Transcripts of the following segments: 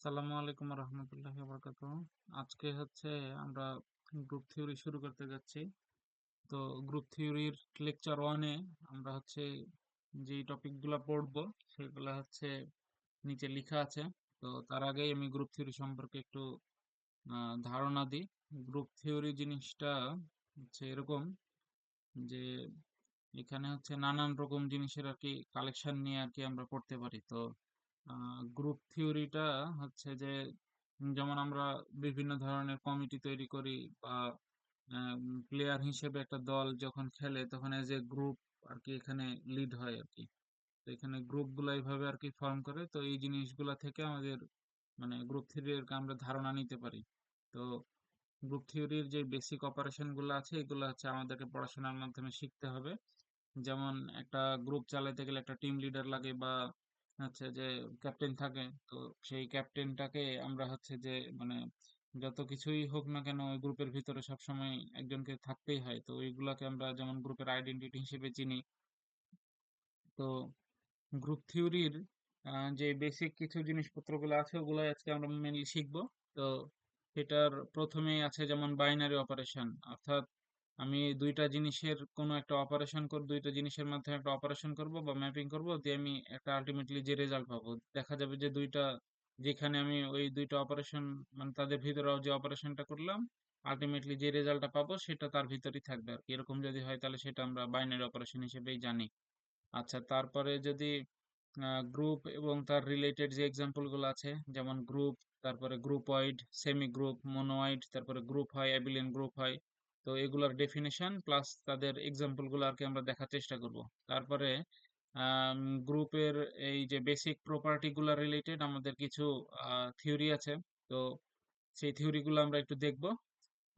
আসসালামু আলাইকুম রহমতুল্লাহি বারাকাতুহু। আজকে হচ্ছে আমরা গ্রুপ থিওরি শুরু করতে যাচ্ছি। তো গ্রুপ থিওরির লেকচার ওয়ানে আমরা হচ্ছে যে টপিকগুলো পড়বো সেগুলো হচ্ছে নিচে লেখা আছে। তো তার আগেই আমি গ্রুপ থিওরি সম্পর্কে একটু ধারণা দিই। গ্রুপ থিওরি জিনিসটা হচ্ছে এরকম যে এখানে হচ্ছে নানান রকম জিনিসের আর কি কালেকশন নিয়ে আর কি আমরা পড়তে পারি। তো গ্রুপ থিওরিটা হচ্ছে যে যেমন আমরা বিভিন্ন ধরনের কমিটি তৈরি করি বা প্লেয়ার হিসেবে একটা দল যখন খেলে তখন এজ এ গ্রুপ আর কি এখানে লিড হয় আর কি। তো এখানে গ্রুপ গুলা এইভাবে আর কি ফর্ম করে। তো এই জিনিসগুলা থেকে আমাদের মানে গ্রুপ থিওরির আমরা ধারণা নিতে পারি। তো গ্রুপ থিওরির যে বেসিক অপারেশন গুলো আছে এগুলো হচ্ছে আমাদেরকে পড়াশোনার মাধ্যমে শিখতে হবে। যেমন একটা গ্রুপ চালাতে গেলে একটা টিম লিডার লাগে বা হচ্ছে যে ক্যাপ্টেন থাকে। তো সেই ক্যাপ্টেনটাকে আমরা হচ্ছে যে মানে যত কিছুই হোক না কেন ওই গ্রুপের ভিতরে সবসময় একজনকে থাকতেই হয়। তো ওইগুলাকে আমরা যেমন গ্রুপের আইডেন্টিটি হিসেবে চিনি। তো গ্রুপ থিওরির যে বেসিক কিছু জিনিসপত্রগুলো আছে ওগুলো আজকে আমরা মেনলি শিখবো। তো এটার প্রথমেই আছে যেমন বাইনারি অপারেশন, অর্থাৎ আমি দুইটা জিনিসের কোনো একটা অপারেশন করব, দুইটা জিনিসের মাধ্যমে একটা অপারেশন করব বা ম্যাপিং করব, দিয়ে আমি একটা আলটিমেটলি যে রেজাল্ট পাবো দেখা যাবে যে দুইটা যেখানে আমি ওই দুইটা অপারেশন মানে তাদের ভিতরে যে অপারেশনটা করলাম আলটিমেটলি যে রেজাল্টটা পাবো সেটা তার ভিতরেই থাকবে আর কি। এরকম যদি হয় তাহলে সেটা আমরা বাইনারি অপারেশন হিসেবেই জানি। আচ্ছা, তারপরে যদি গ্রুপ এবং তার রিলেটেড যে এক্সাম্পল গুলো আছে যেমন গ্রুপ, তারপরে গ্রুপ ওয়াইড, সেমি গ্রুপ, মোনোয়াইড, তারপরে গ্রুপ হয়, অ্যাবিলিয়ন গ্রুপ হয়। তো এগুলার ডেফিনেশন প্লাস তাদের এক্সাম্পল গুলো আর কি আমরা দেখার চেষ্টা করব। তারপরে গ্রুপের এই যে বেসিক প্রপার্টি গুলা রিলেটেড আমাদের কিছু থিওরি আছে। তো সেই থিওরি গুলো আমরা একটু দেখব।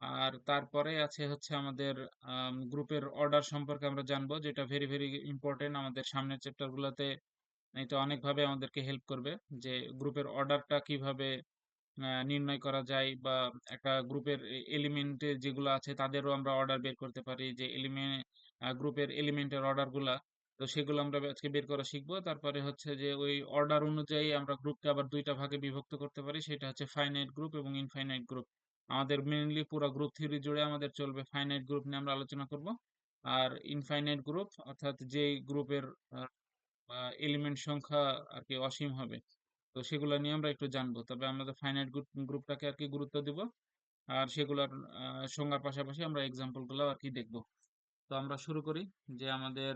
আর তারপরে আছে হচ্ছে আমাদের গ্রুপের অর্ডার সম্পর্কে আমরা জানবো, যেটা ভেরি ভেরি ইম্পর্টেন্ট আমাদের সামনের চ্যাপ্টার গুলোতে। এটা অনেকভাবে আমাদেরকে হেল্প করবে যে গ্রুপের অর্ডারটা কিভাবে নির্ণয় করা যায় বা একটা গ্রুপের এলিমেন্টের যেগুলো আছে তাদেরও আমরা অর্ডার বের করতে পারি, যে এলিমেন্ট গ্রুপের এলিমেন্টের অর্ডার গুলা। তো সেগুলো আমরা আজকে বের করা শিখবো। তারপরে হচ্ছে যে ওই অর্ডার অনুযায়ী আমরা গ্রুপকে আবার দুইটা ভাগে বিভক্ত করতে পারি, সেটা হচ্ছে ফাইনাইট গ্রুপ এবং ইনফাইনাইট গ্রুপ। আমাদের মেইনলি পুরো গ্রুপ থিওরি জুড়ে আমাদের চলবে ফাইনাইট গ্রুপ নিয়ে আমরা আলোচনা করব। আর ইনফাইনাইট গ্রুপ অর্থাৎ যেই গ্রুপের এলিমেন্ট সংখ্যা আর কি অসীম হবে, তো সেগুলো নিয়ে আমরা একটু জানবো। তবে আমাদের ফাইনাইট গ্রুপটাকে আর কি গুরুত্ব দিব। আর সেগুলোর সংজ্ঞার পাশাপাশি আমরা এক্সাম্পল গুলো আর কি দেখবো। তো আমরা শুরু করি। যে আমাদের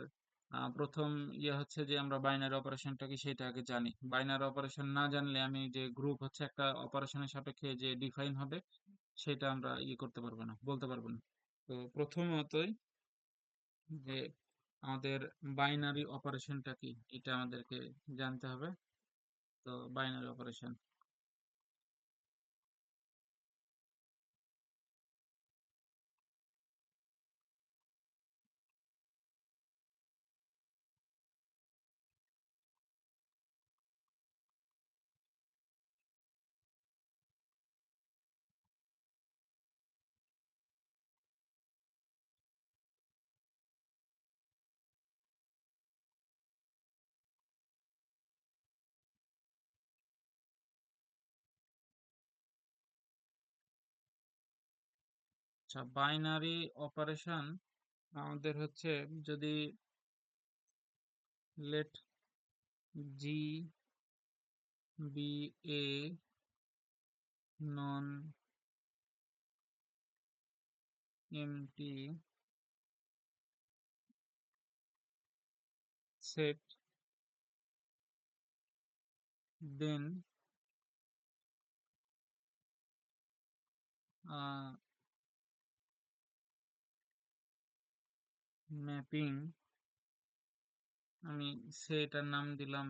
প্রথম ইয়ে হচ্ছে যে আমরা বাইনারি অপারেশনটা কি সেটা আগে জানি। বাইনারি অপারেশন না জানলে আমি যে গ্রুপ হচ্ছে একটা অপারেশনের সাপেক্ষে যে ডিফাইন হবে সেটা আমরা ইয়ে করতে পারবো না, বলতে পারবো না। তো প্রথমতই যে আমাদের বাইনারি অপারেশনটা কি এটা আমাদেরকে জানতে হবে। তো বাইনারি অপারেশন, আচ্ছা বাইনারি অপারেশন আমাদের হচ্ছে যদি late G be a non empty set, then mapping, আমি সেটার নাম দিলাম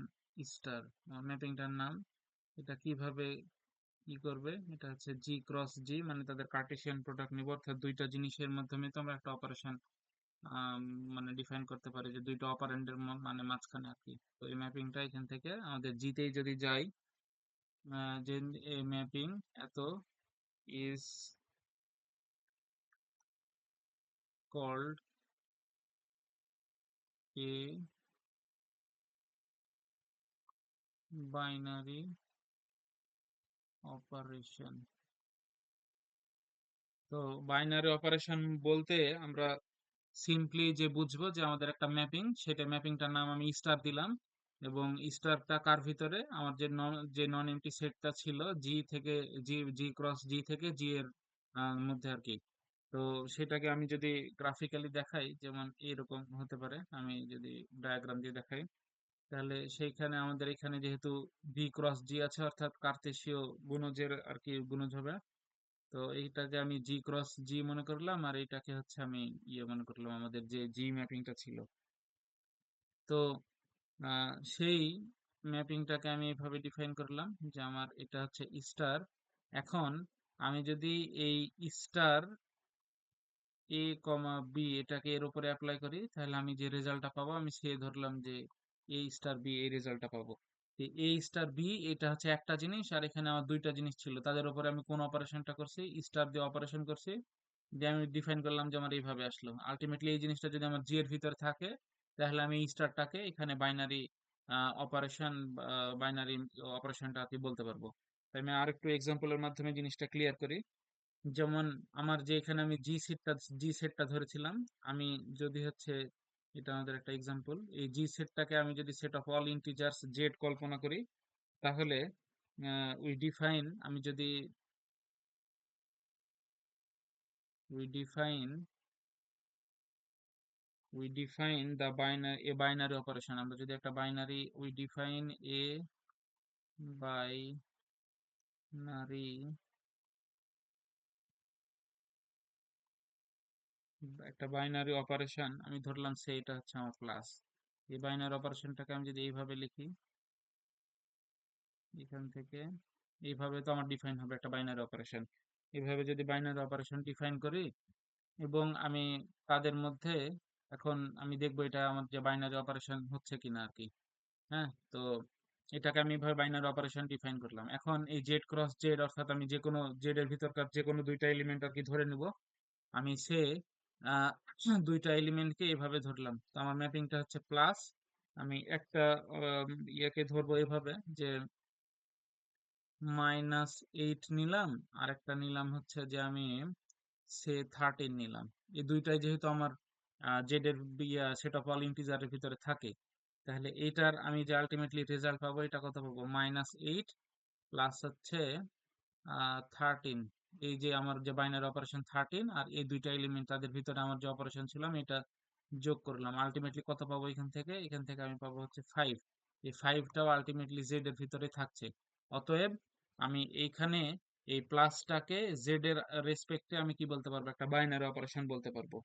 স্টার, ম্যাপিংটার নাম। এটা কিভাবে কি করবে, এটা হচ্ছে জি ক্রস জি, মানে তাদের কার্টেসিয়ান প্রোডাক্ট নিব, অর্থাৎ দুইটা জিনিসের মাধ্যমে তো আমরা একটা অপারেশন মানে ডিফাইন করতে পারি যে দুইটা অপারেন্ডের মানে মাঝখানে আর কি। তো এই ম্যাপিংটা এখান থেকে আমাদের জিতেই যদি যাই, যে এই ম্যাপিং এত is called a binary operation. তো বাইনারি অপারেশন বলতে আমরা সিম্পলি যে বুঝবো যে আমাদের একটা ম্যাপিং, সেটা ম্যাপিংটার নাম আমি স্টার দিলাম, এবং স্টারটা কার ভিতরে আমার যে নন এমটি সেটটা ছিল জি থেকে, জি ক্রস জি থেকে জি এর মধ্যে আর কি। তো সেটাকে আমি যদি গ্রাফিক্যালি দেখাই, যেমন এরকম হতে পারে, আমি যদি ডায়াগ্রাম দিয়ে দেখাই, তাহলে সেইখানে আমাদের এখানে যেহেতু ভি ক্রস জি আছে, অর্থাৎ কার্তেশীয় গুণজের আর কি গুণজ হবে। তো এইটাকে আমি জি ক্রস জি মনে করলাম, আর এইটাকে হচ্ছে আমি ইয়ে মনে করলাম, আমাদের যে জি ম্যাপিংটা ছিল। তো সেই ম্যাপিংটাকে আমি এভাবে ডিফাইন করলাম যে আমার এটা হচ্ছে স্টার। এখন আমি যদি এই স্টার এ কমা বি এটাকে এর উপরে অ্যাপ্লাই করি, তাহলে আমি যে রেজাল্টটা পাবো, আমি সে ধরলাম যে এ স্টার বি এই রেজাল্টটা পাবো। এ স্টার বি এটা হচ্ছে একটা জিনিস, আর এখানে আমার দুইটা জিনিস ছিল, তাদের উপরে আমি কোন অপারেশনটা করছি, স্টার দিয়ে অপারেশন করছি, যে আমি ডিফাইন করলাম যে আমার এইভাবে আসলো। আলটিমেটলি এই জিনিসটা যদি আমার জি এর ভিতরে থাকে, তাহলে আমি এই স্টারটাকে এখানে বাইনারি অপারেশন, বাইনারি অপারেশনটা আর কি বলতে পারবো। তাই আমি আরেকটু এক্সাম্পলের মাধ্যমে জিনিসটা ক্লিয়ার করি। যেমন আমার যে এখানে আমি জি সেটটা ধরেছিলাম, আমি যদি হচ্ছে, এটা আমাদের একটা এক্সাম্পল, এই জি সেটটাকে আমি যদি set of all integers Z কল্পনা করি, তাহলে উই ডিফাইন, আমি যদি we define we define the binary, a binary operation, আমরা যদি একটা binary, we define a binary, একটা বাইনারি অপারেশন আমি ধরলাম, সেইটা হচ্ছে আমার প্লাস। এই বাইনারি অপারেশনটাকে আমি যদি এইভাবে লিখি, এখান থেকে এইভাবে তো আমার ডিফাইন হবে একটা বাইনারি অপারেশন। এইভাবে যদি বাইনারি অপারেশন ডিফাইন করি, এবং আমি তাদের মধ্যে, এখন আমি দেখবো এটা আমার যে বাইনারি অপারেশন হচ্ছে কিনা আর কি। হ্যাঁ, তো এটাকে আমি এভাবে বাইনারি অপারেশন ডিফাইন করলাম। এখন এই জেড ক্রস জেড, অর্থাৎ আমি যে কোনো জেড এর ভিতরকার যে কোনো দুইটা এলিমেন্ট আর কি ধরে নিব, আমি সে আহ, দুইটা এলিমেন্টকে এভাবে ধরলাম। তো আমার ম্যাপিংটা হচ্ছে প্লাস, আমি একটা ইয়েকে ধরবো এভাবে যে -8 নিলাম, আর একটা নিলাম হচ্ছে যে আমি সে 13 নিলাম। এই দুইটাই যেহেতু আমার জেড এর সেট অফ অল ইন্টিজারের ভিতরে থাকে, তাহলে এইটার আমি যে আলটিমেটলি রেজাল্ট পাবো, এটা কত পাবো, -8 প্লাস হচ্ছে 13। এই যে আমার যে বাইনারি অপারেশন 13, আর এই দুইটা এলিমেন্ট তাদের ভিতরে আমার যে অপারেশন ছিল, আমি এটা যোগ করলাম, আলটিমেটলি কত পাবো, এখান থেকে আমি পাবো হচ্ছে 5। এই 5টাও আলটিমেটলি জেড এর ভিতরে থাকছে। অতএব আমি এইখানে এই প্লাসটাকে জেড এর রেসপেক্টে আমি কি বলতে পারবো, একটা বাইনারি অপারেশন বলতে পারবো।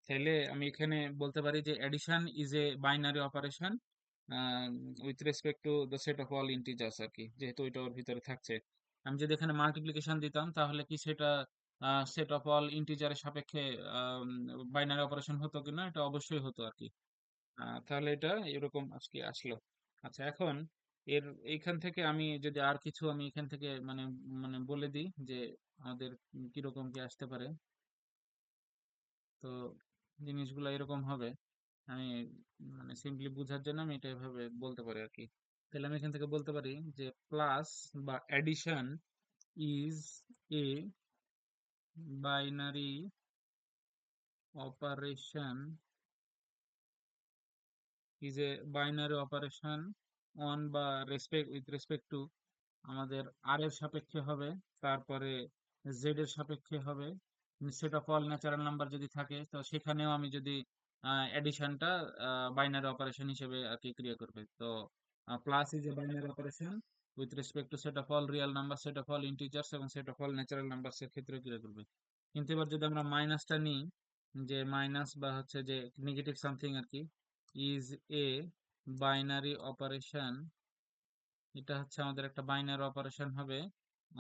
তাহলে আমি এখানে বলতে পারি যে addition is a binary operation with respect to the set of all integers আর কি, যেহেতু ওইটা ওর ভিতরে থাকছে। আমি যদি এখানে মাল্টিপ্লিকেশন দিতাম, তাহলে কি সেটা সেট অফ অল ইন্টিজারের সাপেক্ষে বাইনারি অপারেশন হতো কিনা, এটা অবশ্যই হতো আর কি। তাহলে এটা এরকম আজকে আসলো। আচ্ছা, এখন এর এইখান থেকে আমি যদি আর কিছু আমি এখান থেকে মানে মানে বলে দিই যে আমাদের কিরকম কি আসতে পারে, তো জিনিসগুলো এরকম হবে। আমি মানে সিম্পলি বোঝার জন্য আমি এটা এভাবে বলতে পারি আর কি। তাহলে আমি এখান থেকে বলতে পারি যে প্লাস বা addition is a binary operation, is a binary operation on বা রেসপেক্ট উইথ রেসপেক্ট টু আমাদের আর এর সাপেক্ষে হবে, তারপরে জেড এর সাপেক্ষে হবে, set of all natural number যদি থাকে, তো সেখানেও আমি যদি অ্যাডিশনটা বাইনারি অপারেশন হিসেবে আর কি ক্রিয়া করবে। তো plus is a binary operation with respect to set of all real number, set of all integers এবং set of all natural numbers এর ক্ষেত্রে ক্রিয়া করবে। কিন্তু এবার যদি আমরা মাইনাসটা নিই, যে মাইনাস বা হচ্ছে যে নেগেটিভ সামথিং আর কি, ইজ এ বাইনারি অপারেশন, এটা হচ্ছে আমাদের একটা বাইনারি অপারেশন হবে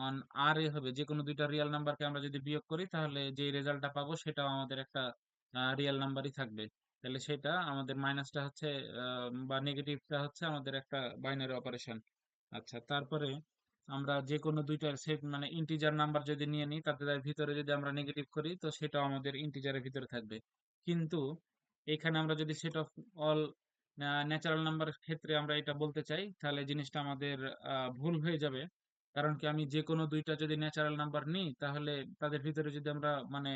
অন আর এ হবে, যে কোনো দুইটা রিয়েল নাম্বারকে আমরা যদি বিয়োগ করি, তাহলে যে রেজাল্টটা পাবো সেটাও আমাদের একটা রিয়েল নাম্বারই থাকবে। তাহলে সেটা আমাদের মাইনাসটা হচ্ছে বা নেগেটিভটা হচ্ছে আমাদের একটা বাইনারি অপারেশন। আচ্ছা, তারপরে আমরা যে কোনো দুইটার সেট মানে ইন্টিজার নাম্বার যদি নিয়ে নিই, তাদের ভিতরে যদি আমরা নেগেটিভ করি, তো সেটাও আমাদের ইন্টিজারের ভিতরে থাকবে। কিন্তু এখানে আমরা যদি সেট অফ অল ন্যাচারাল নাম্বারের ক্ষেত্রে আমরা এটা বলতে চাই, তাহলে জিনিসটা আমাদের ভুল হয়ে যাবে। কারণ কি আমি যে কোনো দুইটা যদি ন্যাচারাল নাম্বার নিই তাহলে তাদের ভিতরে যদি আমরা মানে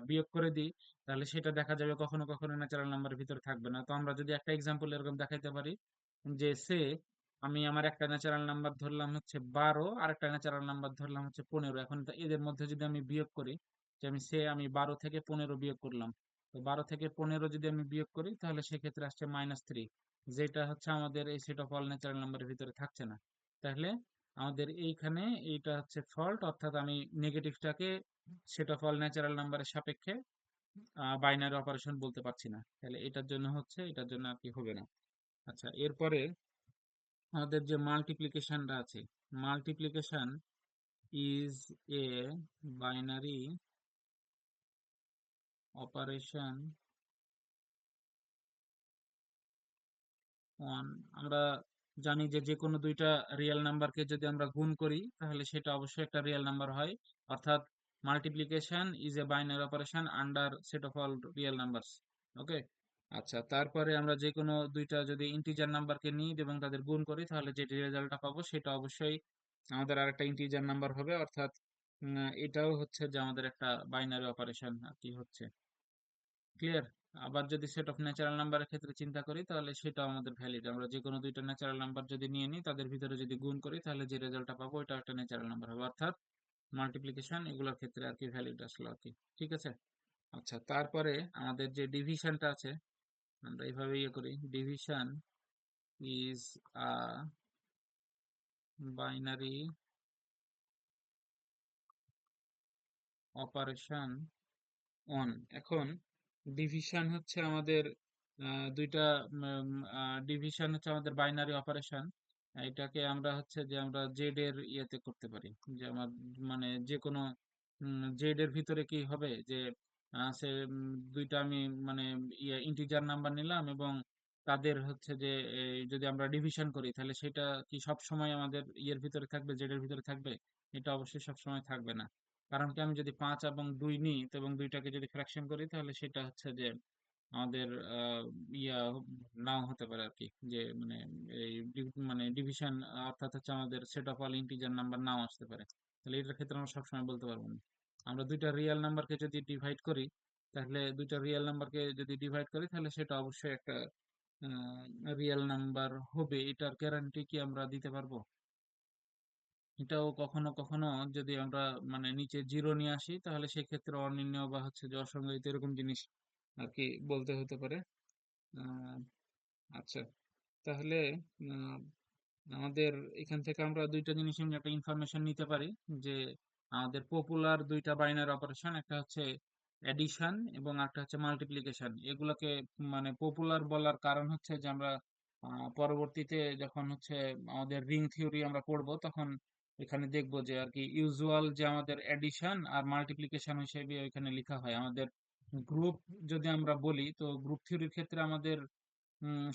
বিয়োগ করে দিই তাহলে সেটা দেখা যাবে কখনো কখনো ন্যাচারাল নাম্বারের ভিতরে থাকবে না। তো আমরা যদি একটা এক্সাম্পল এরকম দেখাইতে পারি যে আমি আমার একটা ন্যাচারাল নাম্বার ধরলাম হচ্ছে 12 আর একটা ন্যাচারাল নাম্বার ধরলাম হচ্ছে 15। এখন এদের মধ্যে যদি আমি বিয়োগ করি যে আমি 12 থেকে 15 বিয়োগ করলাম, তো 12 থেকে 15 যদি আমি বিয়োগ করি তাহলে সেক্ষেত্রে আসছে -3, যেটা হচ্ছে আমাদের এই সেট অফ অল ন্যাচারাল নাম্বারের ভিতরে থাকছে না। তাহলে আমাদের এইখানে এইটা হচ্ছে ফল্ট, অর্থাৎ আমি নেগেটিভটাকে সেট অফ অল ন্যাচারাল নাম্বারের সাপেক্ষে বাইনারি অপারেশন বলতে পারছি না, তাহলে এটার জন্য হচ্ছে এটার জন্য আর কি হবে না। আচ্ছা, এরপরে আমাদের যে মাল্টিপ্লিকেশনটা আছে, multiplication is a binary operation on, আমরা জানি যে যে কোনো দুইটা রিয়েল নাম্বারকে যদি আমরা গুণ করি তাহলে সেটা অবশ্যই একটা রিয়েল নাম্বার হয়, অর্থাৎ multiplication is a binary operation under set of all real numbers. Okay. আচ্ছা, তারপরে আমরা যে কোনো দুইটা যদি ইন্টিজার নাম্বারকে নিই এবং তাদের গুণ করি তাহলে যে রেজাল্টটা পাবো সেটা অবশ্যই আমাদের আরেকটা ইন্টিজার নাম্বার হবে, অর্থাৎ এটাও হচ্ছে যে আমাদের একটা বাইনারি অপারেশন আর কি হচ্ছে। ক্লিয়ার? আবার যদি সেট অফ ন্যাচারাল নাম্বারের ক্ষেত্রে চিন্তা করি তাহলে সেটাও আমাদের ভ্যালিড। আমরা যে কোনো দুইটা ন্যাচারাল নাম্বার যদি নিয়ে নিই তাদের ভিতরে যদি গুণ করি তাহলে যে রেজাল্টটা পাবো ওইটা একটা ন্যাচারাল নাম্বার হবে, অর্থাৎ মাল্টিপ্লিকেশন এগুলোর ক্ষেত্রে আর কি ভ্যালিড আসলো আর কি। ঠিক আছে। আচ্ছা, তারপরে আমাদের যে ডিভিশনটা আছে আমরা এইভাবে করি, division is a binary operation on. এখন ডিভিশন হচ্ছে আমাদের দুইটা ডিভিশন হচ্ছে আমাদের বাইনারি অপারেশন। এটাকে আমরা হচ্ছে যে আমরা জেড এর ইয়েতে করতে পারি, যে আমার মানে যে কোনো জেড এর ভিতরে কি হবে যে সে দুইটা আমি মানে ইন্টিজার নাম্বার নিলাম এবং তাদের হচ্ছে যে যদি আমরা ডিভিশন করি তাহলে সেটা কি সব সময় আমাদের ইয়ের ভিতরে থাকবে, জেড এর ভিতরে থাকবে? এটা অবশ্যই সব সময় থাকবে না। কারণ কি আমি যদি 5 এবং 2 নিই তো এবং দুইটাকে যদি ফ্র্যাকশন করি তাহলে সেটা হচ্ছে যে আমাদের ইয়া নাও হতে পারে আর কি, যে মানে এই মানে ডিভিশন অর্থাৎ হচ্ছে আমাদের set of all integer number নাও আসতে পারে। তাহলে এটার ক্ষেত্রে আমরা সবসময় বলতে পারবো না। আমরা দুইটা রিয়েল নাম্বারকে যদি ডিভাইড করি তাহলে দুইটা রিয়েল নাম্বারকে যদি ডিভাইড করি তাহলে সেটা অবশ্যই একটা রিয়েল নাম্বার হবে, এটার গ্যারান্টি কি আমরা দিতে পারবো? এটাও কখনো কখনো যদি আমরা মানে নিচে জিরো নিয়ে আসি তাহলে সেক্ষেত্রে অনির্ণয় বা হচ্ছে যে অসংজ্ঞায়িত এরকম জিনিস আর কি বলতে হতে পারে। আহ, আচ্ছা, তাহলে আহ, আমাদের এখান থেকে আমরা দুইটা জিনিস নিয়ে একটা ইনফরমেশন নিতে পারি যে আমাদের পপুলার দুইটা বাইনারি অপারেশন, একটা হচ্ছে এডিশন এবং একটা হচ্ছে মাল্টিপ্লিকেশন। এগুলোকে মানে পপুলার বলার কারণ হচ্ছে যে আমরা পরবর্তীতে যখন হচ্ছে আমাদের রিং থিওরি আমরা পড়বো তখন এখানে দেখবো যে আর কি ইউজুয়াল যে আমাদের এডিশন আর মাল্টিপ্লিকেশন হিসেবে এখানে লেখা হয়। আমাদের গ্রুপ যদি আমরা বলি তো গ্রুপ থিওরির ক্ষেত্রে আমাদের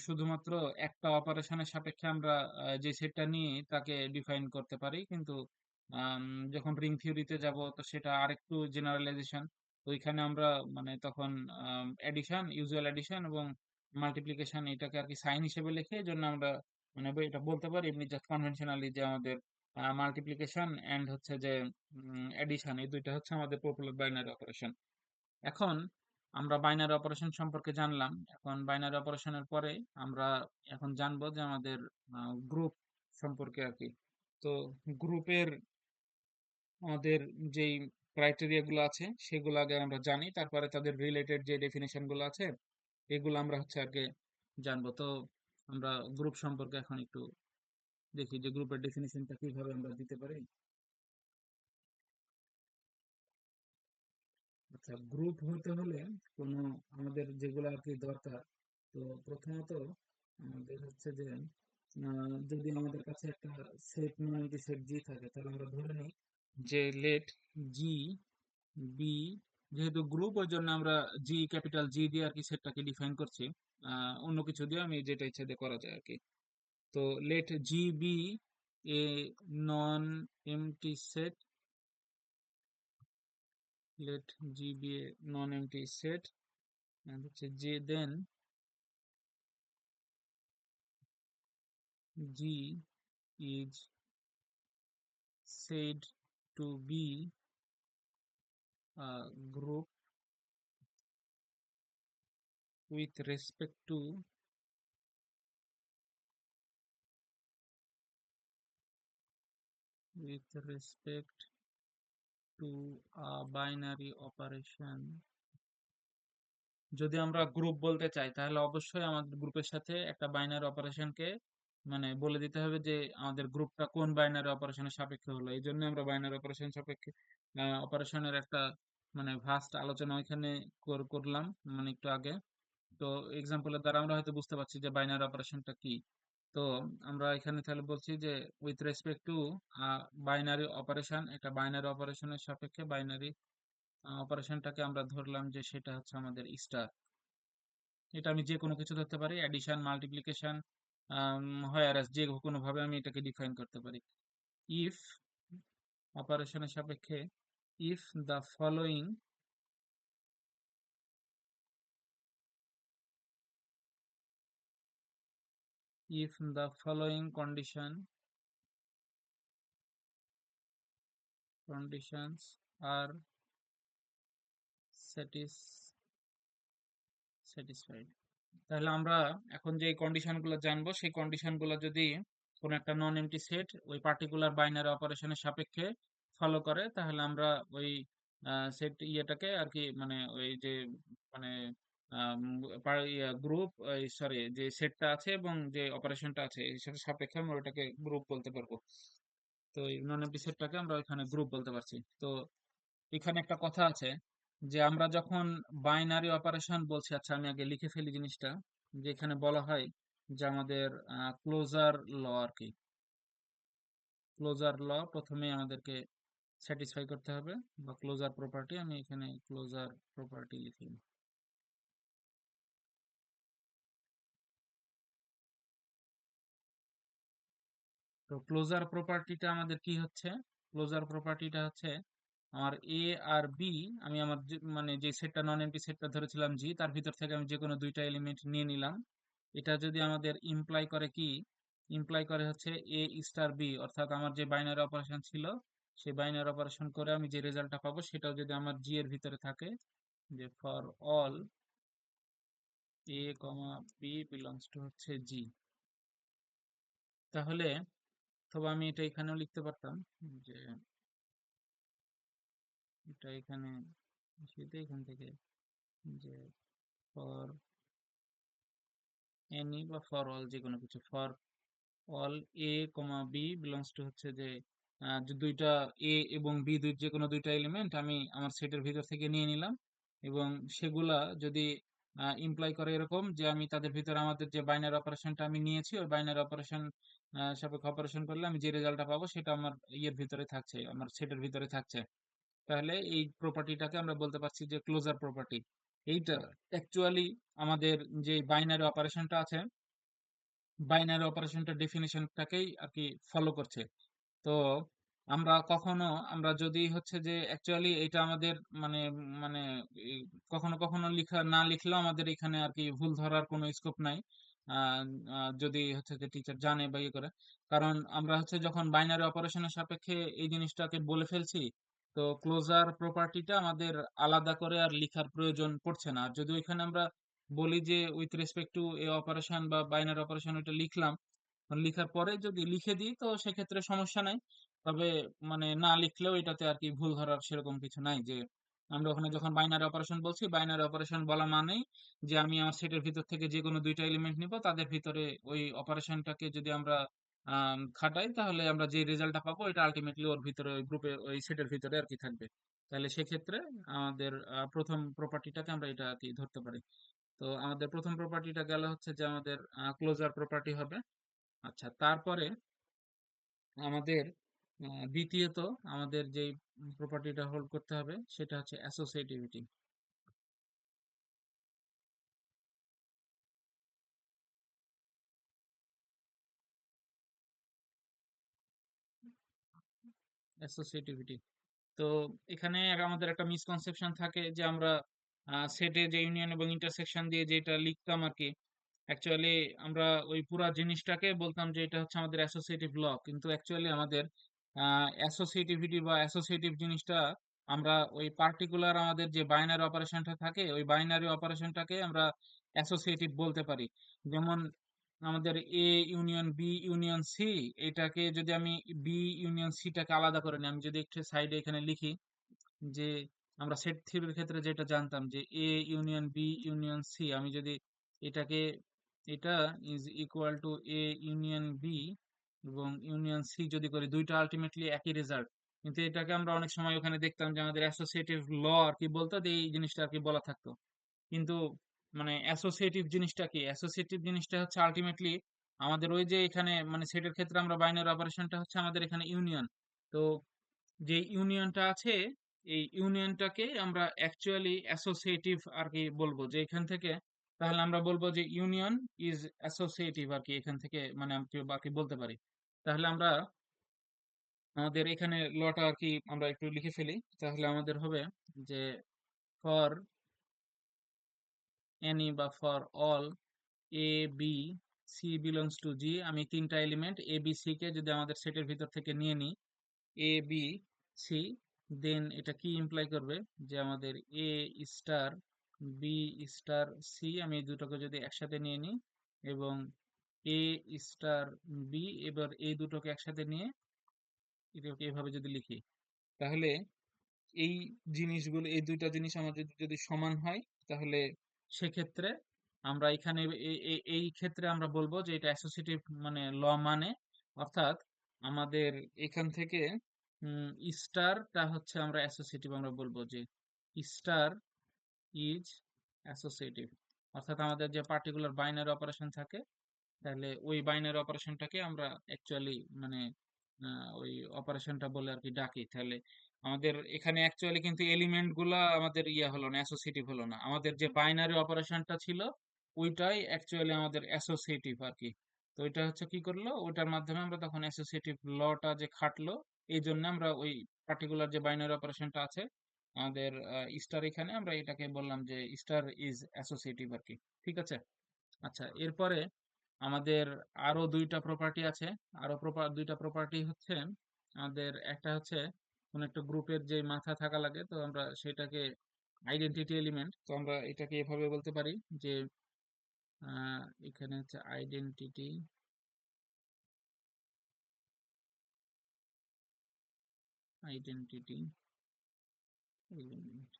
শুধুমাত্র একটা অপারেশনের সাপেক্ষে আমরা যে সেটটা নিয়ে তাকে ডিফাইন করতে পারি, কিন্তু আম, যখন রিং থিওরিতে যাব তো সেটা আরেকটু জেনারেলাইজেশন। তো ওইখানে আমরা মানে তখন এডিশন, ইউজুয়াল এডিশন এবং মাল্টিপ্লিকেশন এটাকে আর কি সাইন হিসেবে লিখে এই জন্য আমরা মানে এটা বলতে পারি এমনি জাস্ট কনভেনশনালি যে আমাদের মাল্টিপ্লিকেশন এন্ড হচ্ছে যে এডিশন এই দুইটা হচ্ছে আমাদের পপুলার বাইনারি অপারেশন। এখন আমরা বাইনারি অপারেশন সম্পর্কে জানলাম, এখন বাইনারি অপারেশনের পরে আমরা এখন জানবো যে আমাদের গ্রুপ সম্পর্কে আর কি। তো গ্রুপের আমাদের যেই ক্রাইটেরিয়া গুলো আছে সেগুলো আগে আমরা জানি, তারপরে তাদের রিলেটেড যে ডেফিনেশন গুলো আছে এগুলো আমরা হচ্ছে আগে জানবো। তো আমরা গ্রুপ সম্পর্কে এখন একটু দেখি যে গ্রুপের ডেফিনেশনটা কিভাবে আমরা দিতে পারি। আচ্ছা, গ্রুপ হতে হলে কোনো আমাদের যেগুলো আর কি দরকার, তো প্রথমত আমাদের হচ্ছে যে যদি আমাদের কাছে একটা সেট নয় যে সেট জি থাকে তাহলে আমরা ধরে নিই যে লেট জি বি, যেহেতু গ্রুপ ওই জন্য আমরা জি ক্যাপিটাল জি দিয়ে আর কি সেটটাকে ডিফাইন করছি। অন্য কিছু দিয়ে আমি যেটা ইচ্ছা দিয়ে করা যায় আর কি। তো let G be a non empty set, let G be a non empty set and হচ্ছে যে then G is said to be a group with respect to a binary operation। যদি আমরা গ্রুপ বলতে চাই তাহলে অবশ্যই আমাদের গ্রুপের সাথে একটা বাইনারি অপারেশনকে মানে বলে দিতে হবে যে আমাদের গ্রুপটা কোন বাইনারি অপারেশনের সাপেক্ষে হলো। এই জন্য আমরা বাইনারি অপারেশন সাপেক্ষে অপারেশনের একটা মানে ভাস্ট আলোচনা ওইখানে করলাম মানে একটু আগে। তো এক্সাম্পলের দ্বারা আমরা হয়তো বুঝতে পারছি যে বাইনারি অপারেশনটা কি। তো আমরা এখানে তাহলে বলছি যে with respect two binary operation, একটা বাইনারি অপারেশনের সাপেক্ষে বাইনারি অপারেশনটাকে আমরা ধরলাম যে সেটা হচ্ছে আমাদের স্টার। এটা আমি যে কোনো কিছু ধরতে পারি, অ্যাডিশন, মাল্টিপ্লিকেশন, হোয়ারএস যে কোনো ভাবে আমি এটাকে ডিফাইন করতে পারি। ইফ অপারেশনের সাপেক্ষে if the following if the following conditions are satisfied, তাহলে আমরা এখন যে কন্ডিশন গুলো জানবো সেই কন্ডিশন গুলো যদি কোন একটা নন এমটি সেট ওই পার্টিকুলার বাইনারি অপারেশনের সাপেক্ষে ফলো করে তাহলে আমরা ওই সেট ইয়েটাকে আর কি মানে ওই যে মানে গ্রুপ সরি যে সেটটা আছে এবং যে অপারেশনটা আছে এর সাথে সাপেক্ষে আমরা ওটাকে গ্রুপ বলতে পারবো। তো এই নন এমটি সেটটাকে আমরা ওইখানে গ্রুপ বলতে পারছি। তো এখানে একটা কথা আছে যে আমরা যখন বাইনারি অপারেশন বলছি, আচ্ছা আমি আগে লিখে ফেলি জিনিসটা, যে এখানে বলা হয় যে আমাদের ক্লোজার ল আর কি, ক্লোজার ল প্রথমে আমাদেরকে স্যাটিসফাই করতে হবে বা ক্লোজার প্রপার্টি, আমি এখানে ক্লোজার প্রপার্টি লিখি। তো ক্লোজার প্রপার্টিটা আমাদের কি হচ্ছে, ক্লোজার প্রপার্টিটা হচ্ছে আমার এ আর বি, আমি আমার মানে যে সেটটা নন এমপি সেটটা ধরেছিলাম জি, তার ভিতর থেকে আমি যে কোনো দুইটা এলিমেন্ট নিয়ে নিলাম। এটা যদি আমাদের ইমপ্লাই করে কি, ইমপ্লাই করে হচ্ছে এ স্টার বি, অর্থাৎ আমার যে বাইনারি অপারেশন ছিল সেই বাইনারি অপারেশন করে আমি যে রেজাল্টটা পাবো সেটাও যদি আমার জি এর ভিতরে থাকে, যে for all a comma b belongs to হচ্ছে জি, তাহলে অথবা আমি এটা এখানেও লিখতে পারতাম যে এটা এখানে সেটা এখান থেকে যে ফর এনি বা ফর অল যে কোনো কিছু, for all a comma b belongs to হচ্ছে যে যে দুইটা এ এবং বি যে কোনো দুইটা এলিমেন্ট আমি আমার সেটের ভিতর থেকে নিয়ে নিলাম এবং সেগুলা যদি ইমপ্লাই করে এরকম যে আমি তাদের ভিতরে আমাদের যে বাইনারি অপারেশনটা আমি নিয়েছি ওই বাইনারি অপারেশন সাপেক্ষে অপারেশন করলে আমি যে রেজাল্টটা পাবো সেটা আমার ইয়ের ভিতরে থাকছে, আমার সেটের ভিতরে থাকছে, তাহলে এই প্রপার্টিটাকে আমরা বলতে পারছি যে ক্লোজার প্রপার্টি। এইটা অ্যাকচুয়ালি আমাদের যে বাইনারি অপারেশনটা আছে বাইনারি অপারেশনটা ডেফিনিশনটাকেই আর কি ফলো করছে। তো আমরা কখনো আমরা যদি হচ্ছে যে অ্যাকচুয়ালি এটা আমাদের মানে মানে এই কখনো কখনো লিখা না লিখলেও আমাদের এখানে আর কি ভুল ধরার কোনো স্কোপ নাই, আহ, যদি হচ্ছে যে টিচার জানে বা ইয়ে করে, কারণ আমরা হচ্ছে যখন বাইনারি অপারেশনের সাপেক্ষে এই জিনিসটাকে বলে ফেলছি তো ক্লোজার প্রপার্টিটা আমাদের আলাদা করে আর লিখার প্রয়োজন পড়ছে না। আর যদি ওইখানে আমরা বলি যে with respect two A operation বা বাইনারি অপারেশন ওইটা লিখলাম, লিখার পরে যদি লিখে দিই তো সেক্ষেত্রে সমস্যা নাই। তবে মানে না লিখলেও এটাতে আর কি ভুল ধরার সেরকম কিছু নাই, যে আমরা ওখানে যখন বাইনারি অপারেশন বলছি বাইনারি অপারেশন বলা মানেই যে আমি আমার সেটের ভিতর থেকে যে কোনো দুইটা এলিমেন্ট নিব তাদের ভিতরে ওই অপারেশনটাকে যদি আমরা খাটাই তাহলে আমরা যে রেজাল্টটা পাবো এটা আলটিমেটলি ওর ভিতরে ওই গ্রুপে ওই সেটের ভিতরে আর কি থাকবে। তাহলে সেক্ষেত্রে আমাদের প্রথম প্রপার্টিটাকে আমরা এটা আর কি ধরতে পারি। তো আমাদের প্রথম প্রপার্টিটা গেল হচ্ছে যে আমাদের ক্লোজার প্রপার্টি হবে। আচ্ছা, তারপরে আমাদের দ্বিতীয়ত আমাদের যে প্রপার্টিটা হোল্ড করতে হবে সেটা হচ্ছে অ্যাসোসিয়েটিভিটি। অ্যাসোসিয়েটিভিটি, তো এখানে আমাদের একটা মিসকনসেপশন থাকে যে আমরা সেটে যে ইউনিয়ন এবং ইন্টারসেকশন দিয়ে যেটা লিখতাম আর কি, অ্যাকচুয়ালি আমরা ওই পুরা জিনিসটাকে বলতাম যে এটা হচ্ছে আমাদের অ্যাসোসিয়েটিভ ল, কিন্তু অ্যাকচুয়ালি আমাদের অ্যাসোসিয়েটিভিটি বা অ্যাসোসিয়েটিভ জিনিসটা আমরা ওই পার্টিকুলার আমাদের যে বাইনারি অপারেশনটা থাকে ওই বাইনারি অপারেশনটাকে আমরা অ্যাসোসিয়েটিভ বলতে পারি। যেমন আমাদের a union b union c, এটাকে যদি আমি বি ইউনিয়ন সিটাকে আলাদা করে নিই, আমি যদি একটু সাইডে এখানে লিখি যে আমরা সেট থিওরির ক্ষেত্রে যেটা জানতাম যে a union b union c, আমি যদি এটাকে এটা is equal to a union b এবং ইউনিয়ন সি যদি করি, দুইটা আলটিমেটলি একই রেজাল্ট। কিন্তু এটাকে আমরা অনেক সময় ওখানে দেখতাম যে আমাদের অ্যাসোসিয়েটিভ ল আর কি বলতো, যে এই জিনিসটা আর কি বলা থাকতো। কিন্তু মানে অ্যাসোসিয়েটিভ জিনিসটা কি? অ্যাসোসিয়েটিভ জিনিসটা হচ্ছে আলটিমেটলি আমাদের ওই যে এখানে মানে সেটের ক্ষেত্রে আমরা বাইনারি অপারেশনটা হচ্ছে আমাদের এখানে ইউনিয়ন। তো যে ইউনিয়নটা আছে এই ইউনিয়নটাকে আমরা অ্যাকচুয়ালি অ্যাসোসিয়েটিভ আর কি বলবো, যে এখান থেকে তাহলে আমরা বলবো যে ইউনিয়ন ইজ অ্যাসোসিয়েটিভ আর কি, এখান থেকে মানে আমি আর কি বলতে পারি। তাহলে আমরা আমাদের এখানে লটা আর কি আমরা একটু লিখে ফেলি। তাহলে আমাদের হবে যে ফর এনি বা for all a b c belongs to G, আমি তিনটা এলিমেন্ট এ বি সি কে যদি আমাদের সেটের ভিতর থেকে নিয়ে নিই এ বি সি, দেন এটা কি ইমপ্লাই করবে যে আমাদের এ স্টার বি স্টার সি, আমি এই দুটোকে যদি একসাথে নিয়ে নিই এবং এ স্টার বি, এবার এই দুটোকে একসাথে নিয়ে এটাকে এভাবে যদি লিখি, তাহলে এই জিনিসগুলো এই দুইটা জিনিস আমাদের যদি সমান হয় তাহলে সেক্ষেত্রে আমরা এখানে এই ক্ষেত্রে আমরা বলবো যে এটা অ্যাসোসিয়েটিভ মানে ল মানে, অর্থাৎ আমাদের এখান থেকে স্টারটা হচ্ছে আমরা অ্যাসোসিয়েটিভ আমরা বলবো যে স্টার ইজ অ্যাসোসিয়েটিভ, অর্থাৎ আমাদের যে পার্টিকুলার বাইনারি অপারেশন থাকে তাহলে ওই বাইনারি অপারেশনটাকে আমরা অ্যাকচুয়ালি মানে ওই অপারেশনটা বলে আর কি ডাকি। তাহলে আমাদের এখানে অ্যাকচুয়ালি কিন্তু এলিমেন্ট গুলা আমাদের ইয়া হলো না, অ্যাসোসিয়েটিভ হলো না, আমাদের যে বাইনারি অপারেশনটা ছিল ওইটাই অ্যাকচুয়ালি আমাদের অ্যাসোসিয়েটিভ আর কি। তো ওইটা হচ্ছে কি করলো, ওইটার মাধ্যমে আমরা তখন অ্যাসোসিয়েটিভ লটা যে খাটলো, এই জন্য আমরা ওই পার্টিকুলার যে বাইনারি অপারেশনটা আছে আমাদের স্টার, এখানে আমরা এটাকে বললাম যে স্টার ইজ অ্যাসোসিয়েটিভ আর কি। ঠিক আছে। আচ্ছা, এরপরে আমাদের আরো দুইটা প্রপার্টি আছে। আরো দুইটা প্রপার্টি হচ্ছে আমাদের একটা হচ্ছে কোন একটা গ্রুপের যে মাথা থাকা লাগে, তো আমরা সেটাকে আইডেন্টিটি এলিমেন্ট, তো আমরা এটাকে এভাবে বলতে পারি যে এখানে হচ্ছে আইডেন্টিটি আইডেন্টিটি এলিমেন্ট।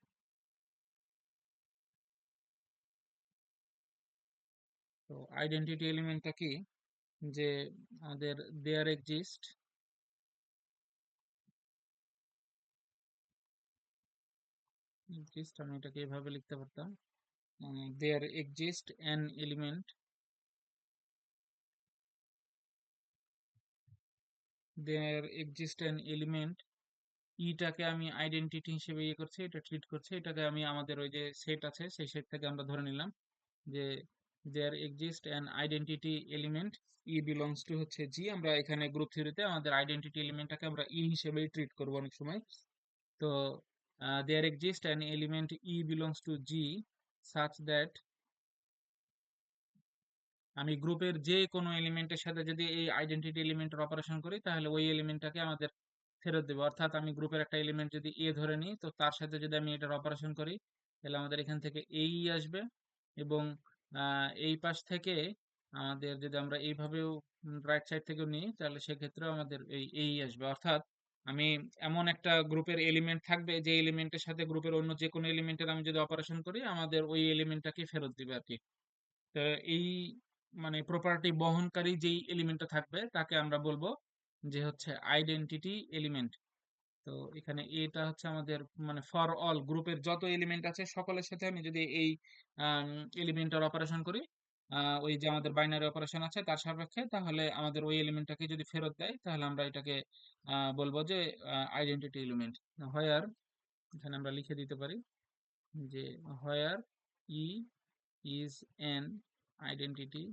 তো আইডেন্টিটি এলিমেন্টটা কি, যে আমাদের দেয়ার এক্সিস্ট এক্সিস্ট, আমি এটাকে এভাবে লিখতে পারতাম, there exist an element, there exist an element, ইটাকে আমি আইডেন্টিটি হিসেবে ইয়ে করছি, এটা ট্রিট করছি, এটাকে আমি আমাদের ওই যে সেট আছে সেই সেট থেকে আমরা ধরে নিলাম যে there exist an identity element e belongs to হচ্ছে জি। আমরা এখানে গ্রুপ থিওরিতে আমাদের আইডেন্টিটি এলিমেন্টটাকে আমরা ই হিসেবেই ট্রিট করবো অনেক সময়। তো there exist an element e belongs to G such that, আমি গ্রুপের যে কোনো এলিমেন্টের সাথে যদি এই আইডেন্টিটি এলিমেন্টের অপারেশন করি তাহলে ওই এলিমেন্টটাকে আমাদের ফেরত দেবে। অর্থাৎ আমি গ্রুপের একটা এলিমেন্ট যদি এ ধরে নিই, তো তার সাথে যদি আমি এটার অপারেশন করি তাহলে আমাদের এখান থেকে এই আসবে, এবং এই পাশ থেকে আমাদের যদি আমরা এইভাবেও রাইট সাইড থেকেও নিই তাহলে সেক্ষেত্রেও আমাদের এই আসবে। অর্থাৎ আমি এমন একটা গ্রুপের এলিমেন্ট থাকবে যে এলিমেন্টের সাথে গ্রুপের অন্য যে কোনো এলিমেন্টের আমি যদি অপারেশন করি আমাদের ওই এলিমেন্টটাকে ফেরত দিবে আর কি। তো এই মানে প্রপার্টি বহনকারী যেই এলিমেন্টটা থাকবে তাকে আমরা বলবো যে হচ্ছে আইডেন্টিটি এলিমেন্ট। তো এখানে এটা হচ্ছে আমাদের মানে ফর অল গ্রুপের যত এলিমেন্ট আছে সকলের সাথে আমি যদি এই এলিমেন্টের অপারেশন করি, ওই যে আমাদের বাইনারি অপারেশন আছে তার সাপেক্ষে, তাহলে আমাদের ওই এলিমেন্টটাকে যদি ফেরত দেয় তাহলে আমরা এটাকে বলবো যে আইডেন্টিটি এলিমেন্ট। হোয়ার, এখানে আমরা লিখে দিতে পারি যে where E is an identity,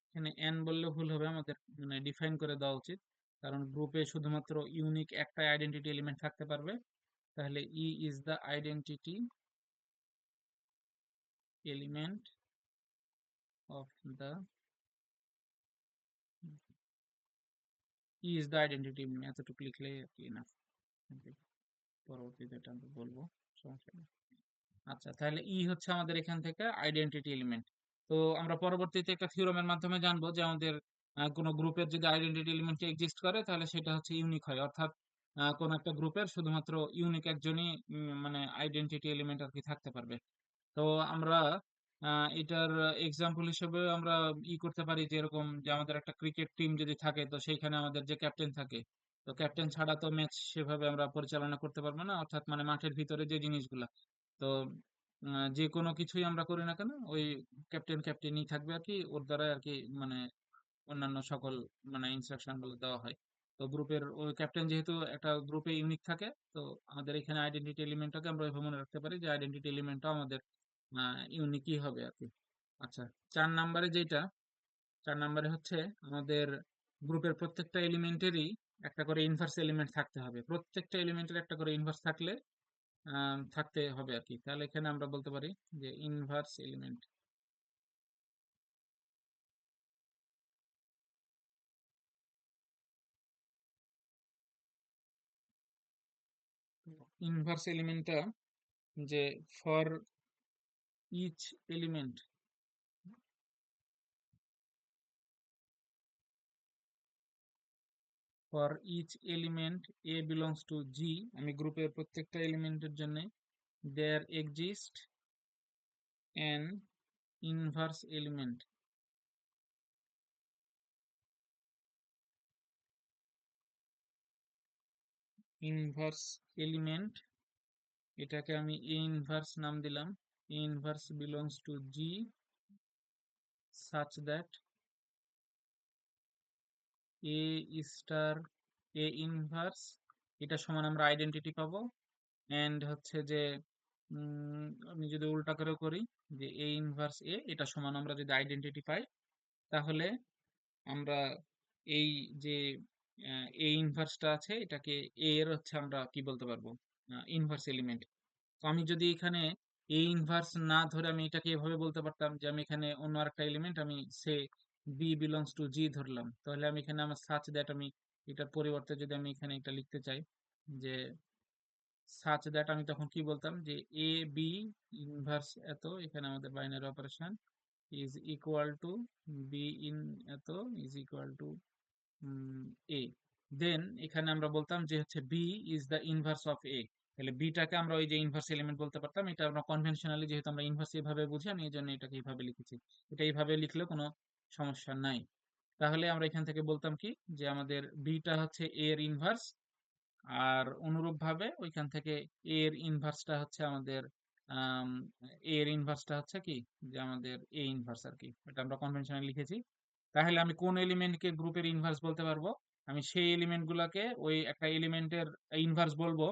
এখানে এন বললে ভুল হবে, আমাদের মানে ডিফাইন করে দেওয়া উচিত, কারণ গ্রুপে শুধুমাত্র ইউনিক একটা আইডেন্টিটি এলিমেন্ট থাকতে পারবে। তাহলে e is the identity element of the e is the identity, এতটুকু লিখলেই আর কি না। পরবর্তীতে এটা আমরা বলবো, সমস্যা নেই। আচ্ছা, তাহলে ই হচ্ছে আমাদের এখান থেকে আইডেন্টিটি এলিমেন্ট। তো আমরা পরবর্তীতে একটা থিওরেমের মাধ্যমে জানবো যে আমাদের কোনো গ্রুপের যদি আইডেন্টিটি এলিমেন্ট এক্সিস্ট করে তাহলে সেটা হচ্ছে ইউনিক হয়, অর্থাৎ কোনো একটা গ্রুপের শুধুমাত্র ইউনিক একজনই মানে আইডেন্টিটি এলিমেন্ট আর কি থাকতে পারবে। তো আমরা এটার এক্সাম্পল হিসেবে আমরা করতে পারি, যে এরকম যে আমাদের একটা ক্রিকেট টিম যদি থাকে তো সেইখানে আমাদের যে ক্যাপ্টেন থাকে, তো ক্যাপ্টেন ছাড়া তো ম্যাচ সেভাবে আমরা পরিচালনা করতে পারবো না, অর্থাৎ মানে মাঠের ভিতরে যে জিনিসগুলা, তো যে কোনো কিছুই আমরা করি না কেন ওই ক্যাপ্টেনই থাকবে আর কি, ওর দ্বারা আর কি মানে অন্যান্য সকল মানে ইনস্ট্রাকশন গুলো দেওয়া হয়। তো গ্রুপের ওই ক্যাপ্টেন যেহেতু একটা গ্রুপে ইউনিক থাকে, তো আমাদের এখানে আইডেন্টিটি এলিমেন্টটাকে আমরা ওইভাবে মনে রাখতে পারি যে আইডেন্টিটি এলিমেন্টটা আমাদের ইউনিকই হবে আর কি। আচ্ছা, 4 নম্বরে যেটা, 4 নম্বরে হচ্ছে আমাদের গ্রুপের প্রত্যেকটা এলিমেন্টেরই একটা করে ইনভার্স এলিমেন্ট থাকতে হবে, প্রত্যেকটা এলিমেন্টের একটা করে ইনভার্স থাকলে থাকতে হবে আর কি। তাহলে এখানে আমরা বলতে পারি যে ইনভার্স এলিমেন্ট, ইনভার্স এলিমেন্টটা যে for each element, for each element a belongs to G, আমি গ্রুপের প্রত্যেকটা এলিমেন্টের জন্য there exist an inverse element, inverse element, এটাকে আমি এ ইনভার্স নাম দিলাম, a inverse belongs to G such that a star a inverse, এটা সমান আমরা আইডেন্টিটি পাবো। এন্ড হচ্ছে যে আমি যদি উল্টা করে করি যে এ ইনভার্স এ, এটা সমান আমরা যদি আইডেন্টিটি পাই তাহলে আমরা এই যে এ ইনভার্সটা আছে এটাকে এ এর হচ্ছে আমরা কি বলতে পারবো, ইনভার্স এলিমেন্ট। তো আমি যদি এখানে এ ইনভার্স না ধরে আমি এটাকে এভাবে বলতে পারতাম যে আমি এখানে অন্য আরেকটা এলিমেন্ট আমি সে বি বিলংস টু জি ধরলাম, তাহলে আমি এখানে আমার সাচ দ্যাট আমি এটার পরিবর্তে যদি আমি এখানে এটা লিখতে চাই যে সাচ দ্যাট, আমি তখন কি বলতাম যে এ বি ইনভার্স এত, এখানে আমাদের binary operation is equal to b in এত is equal to a. Then এখানে আমরা বলতাম যে হচ্ছে b is the inverse of a, তাহলে বিটাকে আমরা ওই যে ইনভার্স এলিমেন্ট বলতে পারতাম, এটা আমরা কনভেনশনালি যেহেতু আমরা ইনভার্স এইভাবে বুঝি আমি এই জন্য এটাকে এইভাবে লিখেছি, এটা এইভাবে লিখলে কোনো সমস্যা নাই। তাহলে আমরা এখান থেকে বলতাম কি যে আমাদের বিটা হচ্ছে এ এর ইনভার্স, আর অনুরূপভাবে ওইখান থেকে এ এর ইনভার্সটা হচ্ছে আমাদের এ এর ইনভার্সটা হচ্ছে কি যে আমাদের এ ইনভার্স আর কি, এটা আমরা কনভেনশনালি লিখেছি। তাহলে আমি কোন এলিমেন্টকে গ্রুপের ইনভার্স বলতে পারবো, আমি সেই এলিমেন্ট গুলাকে ওই একটা এলিমেন্টের ইনভার্স বলবো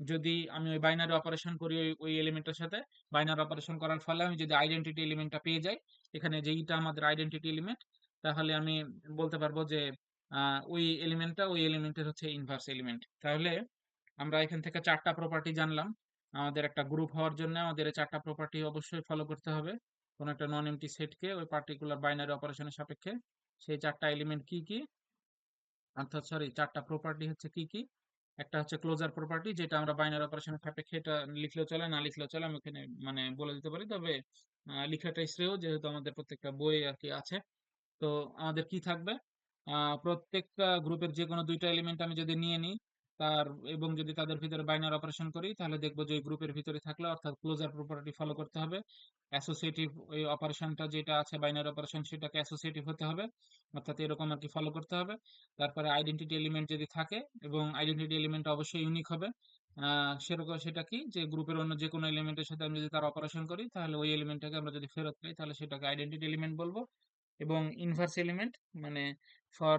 যদি আমি ওই বাইনারি অপারেশন করি ওই ওই এলিমেন্টের সাথে, বাইনারি অপারেশন করার ফলে আমি যদি আইডেন্টিটি এলিমেন্টটা পেয়ে যাই, এখানে যেইটা আমাদের আইডেন্টিটি এলিমেন্ট, তাহলে আমি বলতে পারবো যে ওই এলিমেন্টটা ওই এলিমেন্টের হচ্ছে ইনভার্স এলিমেন্ট। তাহলে আমরা এখান থেকে 4টা প্রপার্টি জানলাম। আমাদের একটা গ্রুপ হওয়ার জন্য আমাদের এই 4টা প্রপার্টি অবশ্যই ফলো করতে হবে কোন একটা নন এমটি সেটকে ওই পার্টিকুলার বাইনারি অপারেশনের সাপেক্ষে। সেই 4টা এলিমেন্ট কি কি, অর্থাৎ সরি 4টা প্রপার্টি হচ্ছে কি কি, একটা হচ্ছে ক্লোজার প্রপার্টি যেটা আমরা বাইনারি অপারেশনের সাপেক্ষে এটা লিখলেও চলে না লিখলেও চলে, আমি এখানে মানে বলে দিতে পারি, তবে লিখাটাই শ্রেয় যেহেতু আমাদের প্রত্যেকটা বই আর কি আছে। তো আমাদের কি থাকবে, প্রত্যেকটা গ্রুপের যে কোনো 2টা এলিমেন্ট আমি যদি নিয়ে নিই তার এবং যদি তাদের ভিতরে বাইনারি অপারেশন করি তাহলে দেখবো যে ওই গ্রুপের ভিতরে থাকলে অর্থাৎ ক্লোজার প্রপার্টি ফলো করতে হবে, অ্যাসোসিয়েটিভ ওই অপারেশনটা যেটা আছে বাইনারি অপারেশন সেটাকে অ্যাসোসিয়েটিভ হতে হবে, অর্থাৎ এরকম আর কি ফলো করতে হবে। তারপরে আইডেন্টিটি এলিমেন্ট যদি থাকে এবং আইডেন্টিটি এলিমেন্ট অবশ্যই ইউনিক হবে, সেরকম সেটা কি যে গ্রুপের অন্য যে কোনো এলিমেন্টের সাথে আমি যদি তার অপারেশন করি তাহলে ওই এলিমেন্টটাকে আমরা যদি ফেরত পাই তাহলে সেটাকে আইডেন্টিটি এলিমেন্ট বলবো। এবং ইনভার্স এলিমেন্ট মানে ফর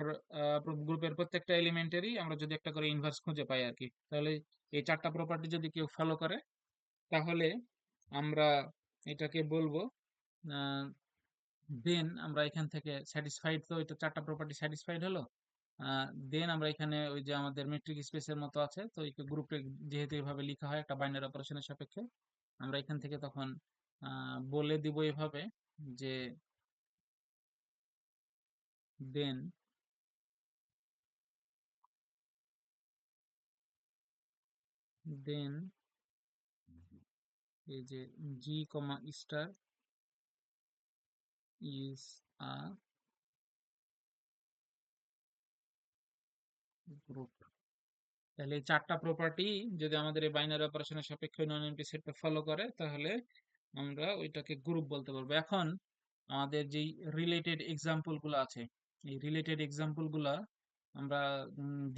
গ্রুপের প্রত্যেকটা এলিমেন্টেরই আমরা যদি একটা করে ইনভার্স খুঁজে পাই আর কি, তাহলে এই 4টা প্রপার্টি যদি কেউ ফলো করে তাহলে আমরা এটাকে বলবো, দেন আমরা এখান থেকে স্যাটিসফাইড, তো এটা 4টা প্রপার্টি স্যাটিসফাইড হলো। দেন আমরা এখানে ওই যে আমাদের মেট্রিক স্পেসের মতো আছে তো এই গ্রুপে যেহেতু এভাবে লেখা হয় একটা বাইনারি অপারেশনের সাপেক্ষে, আমরা এখান থেকে তখন বলে দিব এভাবে যে দেন দেন এই যে জি কমা স্টার ইজ আ গ্রুপ। তাহলে এই চারটা প্রপার্টি যদি আমাদের এই বাইনারি অপারেশনের সাপেক্ষে নন এমটি সেটটা ফলো করে তাহলে আমরা ওইটাকে গ্রুপ বলতে পারবো। এখন আমাদের যেই রিলেটেড এক্সাম্পল গুলো আছে, এই রিলেটেড এক্সাম্পল গুলা আমরা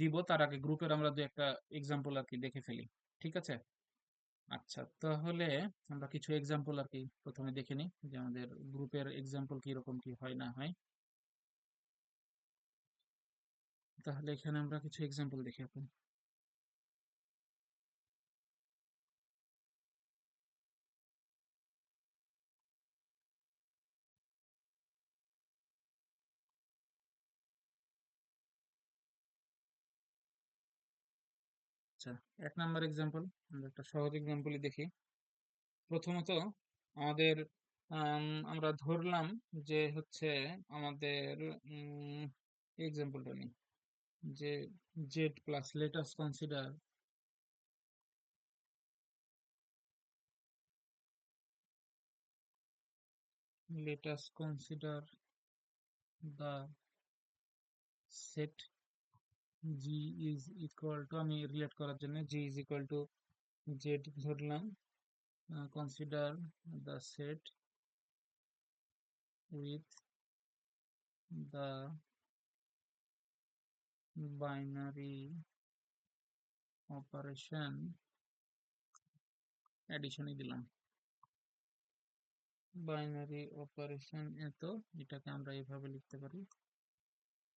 দিব, তার আগে গ্রুপের আমরা দু একটা এক্সাম্পল আর কি দেখে ফেলি। ঠিক আছে? আচ্ছা, তাহলে আমরা কিছু এক্সাম্পল আর কি প্রথমে দেখে নিই যে আমাদের গ্রুপের এক্সাম্পল কি রকম কি হয় না হয়। তাহলে এখানে আমরা কিছু এক্সাম্পল দেখি এখন। আচ্ছা, 1 নাম্বার এক্সাম্পল, আমরা একটা সহজ এক্সাম্পলই দেখি। প্রথমত আমাদের আমরা ধরলাম যে হচ্ছে আমাদের এক্সাম্পলটা নিই যে Z plus, let us consider the set G is equal to, আমি রিলেট করার জন্য G is equal to Z ধরলাম, consider the set with the binary operation অ্যাডিশনই দিলাম, বাইনারি অপারেশন এত, এটাকে আমরা এভাবে লিখতে পারি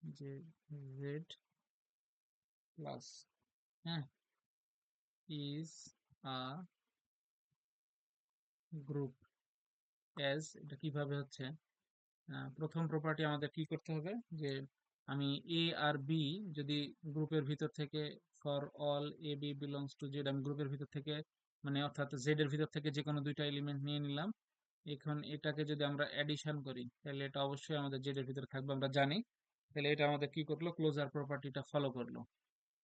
যে জেড প্লাস, হ্যাঁ, ইজ আ গ্রুপ অ্যাজ, এটা কিভাবে হচ্ছে, প্রথম প্রপার্টি আমাদের কি করতে হবে যে আমি এ আর বি যদি গ্রুপের ভিতর থেকে for all a b belongs to Z, আমি গ্রুপের ভিতর থেকে মানে অর্থাৎ জেড এর ভিতর থেকে যে কোনো দুইটা এলিমেন্ট নিয়ে নিলাম, এখন এটাকে যদি আমরা অ্যাডিশন করি তাহলে এটা অবশ্যই আমাদের জেড এর ভিতরে থাকবে আমরা জানি। তাহলে এটা আমাদের কি করলো, ক্লোজার প্রপার্টিটা ফলো করলো।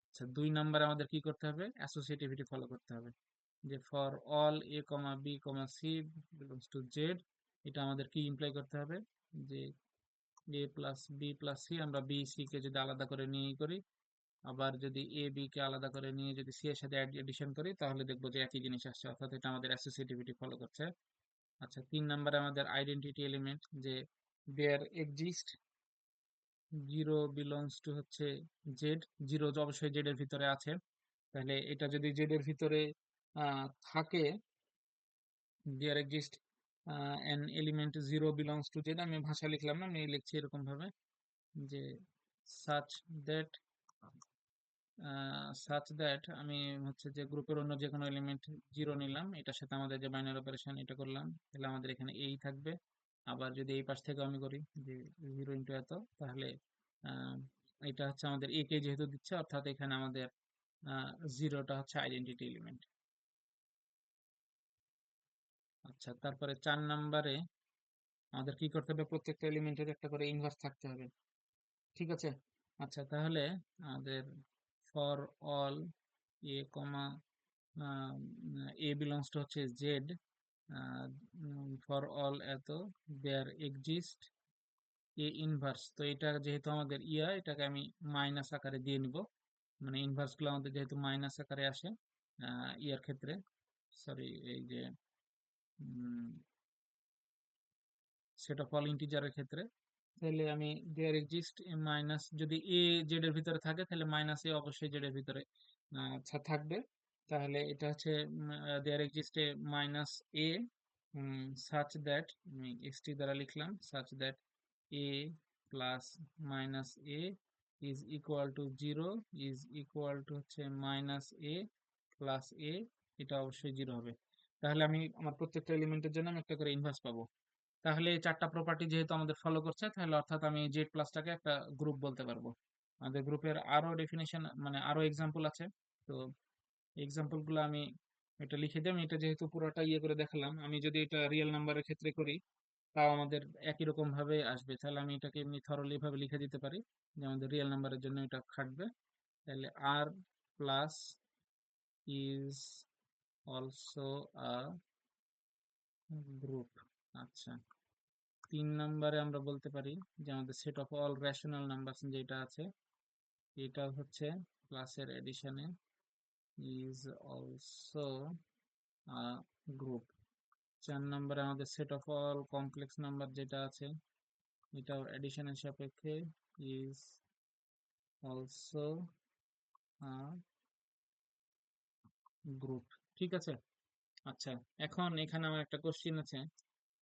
আচ্ছা, 2 নাম্বারে আমাদের কি করতে হবে, অ্যাসোসিয়েটিভিটি ফলো করতে হবে যে for all a comma b comma c belongs to Z, এটা আমাদের কি ইমপ্লাই করতে হবে যে a plus b plus c, আমরা বি সি কে যদি আলাদা করে নিয়ে করি, আবার যদি এ বি কে আলাদা করে নিয়ে যদি সি এর সাথে এডিশন করি তাহলে দেখবো যে একই জিনিস আসছে, অর্থাৎ এটা আমাদের অ্যাসোসিয়েটিভিটি ফলো করছে। আচ্ছা, 3 নাম্বারে আমাদের আইডেন্টিটি এলিমেন্ট যে there exist zero belongs to হচ্ছে জেড, জিরো অবশ্যই জেড এর ভিতরে আছে, তাহলে এটা যদি জেড এর ভিতরে থাকে, there exist an element zero belongs to Z, আমি ভাষা লিখলাম না, আমি লিখছি এরকম ভাবে যে such that আমি হচ্ছে যে গ্রুপের অন্য যে কোনো এলিমেন্ট জিরো নিলাম, এটার সাথে আমাদের যে বাইনারি অপারেশন এটা করলাম, তাহলে আমাদের এখানে এই থাকবে। আবার যদি এই পাশ থেকে আমি করি যে জিরো ইন্টু এত, তাহলে আহ, এটা হচ্ছে আমাদের এ কে যেহেতু দিচ্ছে, অর্থাৎ এখানে আমাদের জিরোটা হচ্ছে আইডেন্টিটি এলিমেন্ট। আচ্ছা, তারপরে 4 নাম্বারে আমাদের কি করতে হবে, প্রত্যেকটা এলিমেন্টের একটা করে ইনভার্স থাকতে হবে। ঠিক আছে? আচ্ছা, তাহলে আমাদের for all a comma A belongs to হচ্ছে জেড, ফর অল এত দেয়ার এক্সিস্ট এ ইনভার্স, তো এটা যেহেতু আমাদের ইয়া, এটাকে আমি মাইনাস আকারে দিয়ে নিব, মানে ইনভার্স গুলো আমাদের যেহেতু মাইনাস আকারে আসে ইয়ার ক্ষেত্রে, সরি এই যে সেট অফ অল ইন্টিজারের ক্ষেত্রে, তাহলে আমি দেয়ার এক্সিস্ট মাইনাস, যদি এ জেড এর ভিতরে থাকে তাহলে মাইনাস এ অবশ্যই জেড এর ভিতরে থাকবে, তাহলে এটা হচ্ছে there exist a minus a such that, আমি এক্সটি দ্বারা লিখলাম such that a plus minus a is equal to zero, is equal to হচ্ছে মাইনাস এ প্লাস এ, এটা অবশ্যই জিরো হবে। তাহলে আমি আমার প্রত্যেকটা এলিমেন্টের জন্য আমি একটা করে ইনভার্স পাবো। তাহলে এই চারটা প্রপার্টি যেহেতু আমাদের ফলো করছে, তাহলে অর্থাৎ আমি জেড প্লাসটাকে একটা গ্রুপ বলতে পারবো। আমাদের গ্রুপের আরো ডেফিনেশন মানে আরো এক্সাম্পল আছে, তো এক্সাম্পল গুলো আমি এটা লিখে দিই। আমি এটা যেহেতু পুরোটা ইয়ে করে দেখালাম, আমি যদি এটা রিয়েল নাম্বারের ক্ষেত্রে করি তাও আমাদের একই রকম ভাবে আসবে, তাহলে আমি এটাকে এমনি থরলি ভাবে লিখে দিতে পারি যে আমাদের রিয়েল নাম্বারের জন্য এটা খাটবে। তাহলে R plus is also a group. আচ্ছা, 3 নম্বরে আমরা বলতে পারি যে আমাদের set of all rational numbers যেটা আছে এটা হচ্ছে ক্লাসের এডিশনে ইজ অলসো আ গ্রুপ। 4 নম্বরে আমাদের set of all complex number যেটা আছে এটাও এডিশনের সাপেক্ষে ইজ অলসো আ গ্রুপ। ঠিক আছে? আচ্ছা, এখন এখানে আমার একটা কোশ্চিন আছে।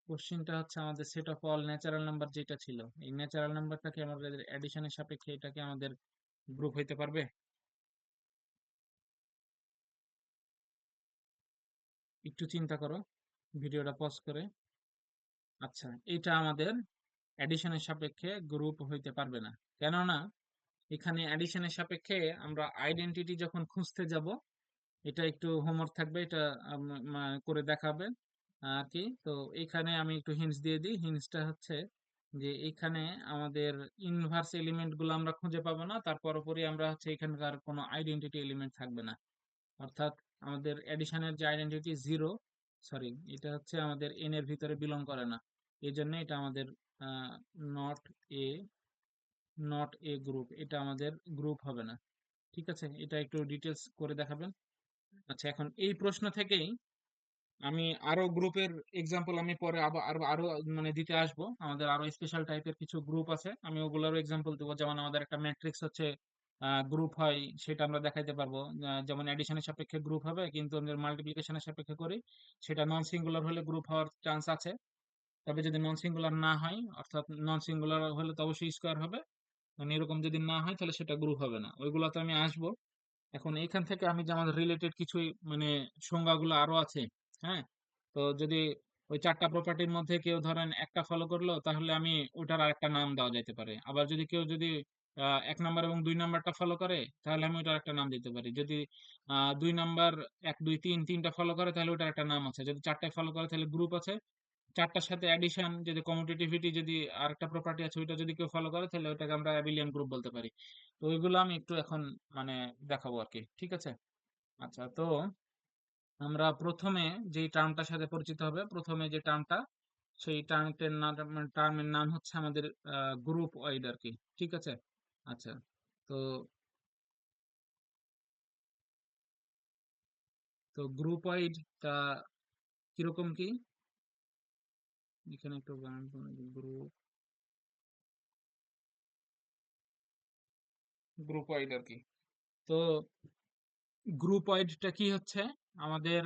কোশ্চিনটা হচ্ছে আমাদের set of all natural number যেটা ছিল এই ন্যাচারাল নাম্বারটাকে আমাদের এডিশনের সাপেক্ষে এটাকে আমাদের গ্রুপ হইতে পারবে? একটু চিন্তা করো ভিডিওটা পজ করে। আচ্ছা, এটা আমাদের এডিশনের সাপেক্ষে গ্রুপ হইতে পারবে না। কেননা এখানে এডিশনের সাপেক্ষে আমরা আইডেন্টিটি যখন খুঁজতে যাব এটা একটু হোমওয়ার্ক থাকবে, এটা করে দেখাবে আর কি। তো এখানে আমি একটু হিন্টস দিয়ে দিই। হিন্টসটা হচ্ছে যে এখানে আমাদের ইনভার্স এলিমেন্ট গুলো আমরা খুঁজে পাবো না, তার পরপরই আমরা হচ্ছে এখানকার কোনো আইডেন্টিটি এলিমেন্ট থাকবে না। অর্থাৎ আমাদের এডিশনের যে আইডেন্টিটি জিরো, সরি এটা হচ্ছে আমাদের এন এর ভিতরে বিলং করে না, এই জন্য এটা আমাদের not a not a group, এটা আমাদের গ্রুপ হবে না। ঠিক আছে, এটা একটু ডিটেলস করে দেখাবেন। আচ্ছা, এখন এই প্রশ্ন থেকেই আমি আরো গ্রুপের এক্সাম্পল আমি পরে আবার আরো আরো মানে দিতে আসবো। আমাদের আরো স্পেশাল টাইপের কিছু গ্রুপ আছে, আমি ওগুলোরও এক্সাম্পল দেবো। যেমন আমাদের একটা ম্যাট্রিক্স হচ্ছে গ্রুপ হয়, সেটা আমরা দেখাইতে পারবো। যেমন এডিশনের সাপেক্ষে গ্রুপ হবে, কিন্তু মাল্টিপ্লিকেশনের সাপেক্ষে করি সেটা নন সিঙ্গুলার হলে গ্রুপ হওয়ার চান্স আছে। তবে যদি নন সিঙ্গুলার না হয়, অর্থাৎ নন সিঙ্গুলার হলে তো অবশ্যই স্কোয়ার হবে, মানে এরকম যদি না হয় তাহলে সেটা গ্রুপ হবে না। ওইগুলোতে আমি আসবো। এখন এইখান থেকে আমি যে আমাদের রিলেটেড কিছুই মানে সংজ্ঞাগুলো আরো আছে। হ্যাঁ, তো যদি ওই 4টা প্রপার্টির মধ্যে কেউ ধরেন একটা ফলো করলো তাহলে আমি ওটার আরেকটা নাম দেওয়া যেতে পারে। আবার যদি কেউ যদি 1 নাম্বার এবং 2 নাম্বারটা ফলো করে তাহলে আমি ওটার একটা নাম দিতে পারি। যদি 2 নাম্বার 1 2 3 তিনটা ফলো করে তাহলে ওটার একটা নাম আছে। যদি 4টায় ফলো করে তাহলে গ্রুপ আছে। 4টার সাথে অ্যাডিশন যদি কমিউটেটিভিটি যদি আরেকটা প্রপার্টি আছে ওইটা যদি কেউ ফলো করে তাহলে ওটাকে আমরা অ্যাবিলিয়ান গ্রুপ বলতে পারি। তো ওইগুলো আমি একটু এখন মানে দেখাবো আর কি। ঠিক আছে? আচ্ছা, তো আমরা প্রথমে যে টার্মটার সাথে পরিচিত হবে, প্রথমে যে টার্মটা সেই টার্মের নাম হচ্ছে আমাদের গ্রুপ ওয়াইড আর কি। ঠিক আছে? আচ্ছা, তো গ্রুপ ওয়াইডটা কিরকম কি এখানে একটু গ্রুপ গ্রুপ ওয়াইড আর কি। তো গ্রুপ ওয়াইডটা কি হচ্ছে আমাদের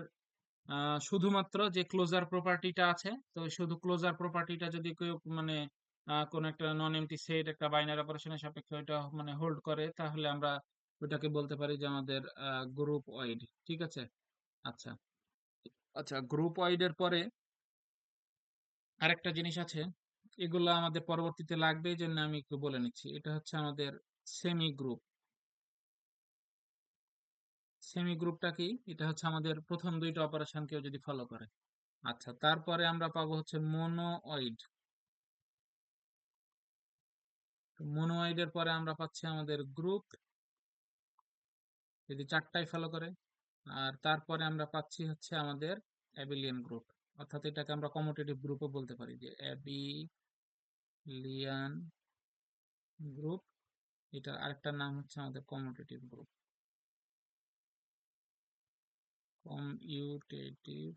শুধুমাত্র যে ক্লোজার প্রপার্টিটা আছে, তো শুধু ক্লোজার প্রপার্টিটা যদি কেউ মানে কোন একটা নন এমটি সেট একটা বাইনারি অপারেশনের সাপেক্ষে ওইটা মানে হোল্ড করে তাহলে আমরা ওইটাকে বলতে পারি যে আমাদের গ্রুপ ওয়াইড। ঠিক আছে? আচ্ছা, আচ্ছা, গ্রুপ ওয়াইড এর পরে আরেকটা জিনিস আছে, এগুলা আমাদের পরবর্তীতে লাগবে এই জন্য আমি একটু বলে নিচ্ছি। এটা হচ্ছে আমাদের সেমি গ্রুপ। সেমি গ্রুপটা কি? এটা হচ্ছে আমাদের প্রথম 2টা অপারেশন কেউ যদি ফলো করে। আচ্ছা, তারপরে আমরা পাবো হচ্ছে মোনোয়েড। মোনোয়েডের পরে আমরা পাচ্ছি আমাদের গ্রুপ, যদি 4টাই ফলো করে। আর তারপরে আমরা পাচ্ছি হচ্ছে আমাদের অ্যাবিলিয়ান গ্রুপ। অর্থাৎ এটাকে আমরা কমিউটেটিভ গ্রুপও বলতে পারি যে অ্যাবিলিয়ান গ্রুপ। এটা আরেকটা নাম হচ্ছে আমাদের commutative group. Commutative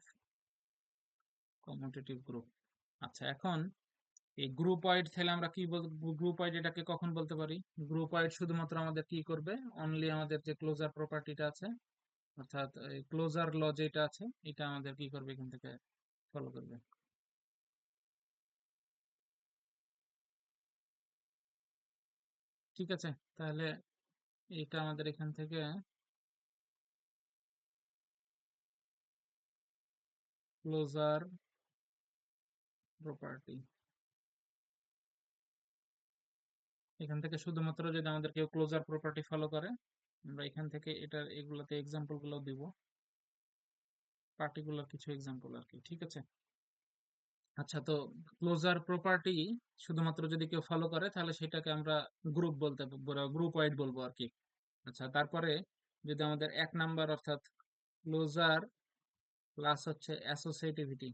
commutative group. আচ্ছা, এখন এই গ্রুপ ওয়াইড তাহলে আমরা কি গ্রুপ ওয়াইড এটাকে কখন বলতে পারি? গ্রুপ ওয়াইড শুধুমাত্র আমাদের কি করবে, অনলি আমাদের যে ক্লোজার প্রপার্টিটা আছে, অর্থাৎ ক্লোজার ল যেটা আছে এটা আমাদের কি করবে এখান থেকে ফলো করবে। ঠিক আছে, তাহলে এটা আমাদের এখান থেকে ক্লোজার প্রপার্টি, এখান থেকে শুধুমাত্র যদি আমাদের কেউ ক্লোজার প্রপার্টি ফলো করে আমরা এখান থেকে এটার এগুলোতে এক্সাম্পল গুলো দিব, পার্টিকুলার কিছু এক্সাম্পল আর কি। ঠিক আছে? আচ্ছা, তো ক্লোজার প্রপার্টি শুধুমাত্র যদি কেউ ফলো করে তাহলে সেটাকে আমরা গ্রুপ বলতে গ্রুপ ওয়াইড বলবো আর কি। আচ্ছা, তারপরে যদি আমাদের 1 নাম্বার অর্থাৎ ক্লোজার প্লাস হচ্ছে অ্যাসোসিয়েটিভিটি।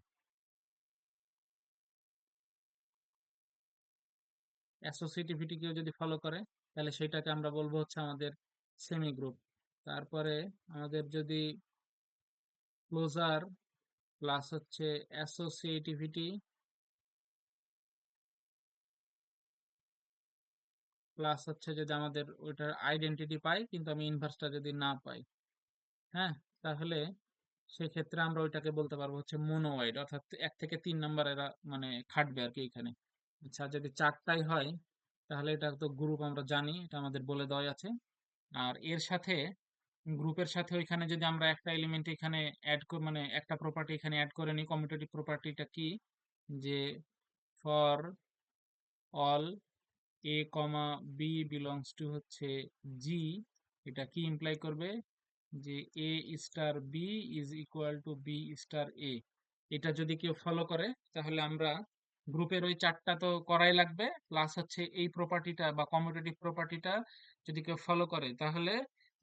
অ্যাসোসিয়েটিভিটি কেউ যদি ফলো করে তাহলে সেটাকে আমরা বলবো হচ্ছে আমাদের সেমি গ্রুপ। তারপরে আমাদের যদি ক্লোজার প্লাস হচ্ছে অ্যাসোসিয়েটিভিটি প্লাস হচ্ছে যদি আমাদের ওইটার আইডেন্টিটি পাই কিন্তু আমি ইনভার্সটা যদি না পাই, হ্যাঁ, তাহলে সেক্ষেত্রে আমরা ওইটাকে বলতে পারবো হচ্ছে মোনোয়েড, অর্থাৎ 1 থেকে 3 নাম্বার এরা মানে খাটবে আর কি এখানে। আচ্ছা, যদি চারটাই হয় তাহলে এটা তো গ্রুপ আমরা জানি, এটা আমাদের বলে দেওয়া আছে। আর এর সাথে গ্রুপের সাথে ওইখানে যদি আমরা একটা এলিমেন্ট এখানে অ্যাড করে, মানে একটা প্রপার্টি এখানে অ্যাড করে নিই, কমিউটেটিভ প্রপার্টিটা কি, যে for all a comma b belongs to হচ্ছে জি, এটা কি ইমপ্লাই করবে যে a star b is equal to b star a. এটা যদি কেউ ফলো করে তাহলে আমরা গ্রুপের ওই চারটা তো করাই লাগবে, প্লাস হচ্ছে এই প্রপার্টিটা বা কমিউটেটিভ প্রপার্টিটা যদি কেউ ফলো করে তাহলে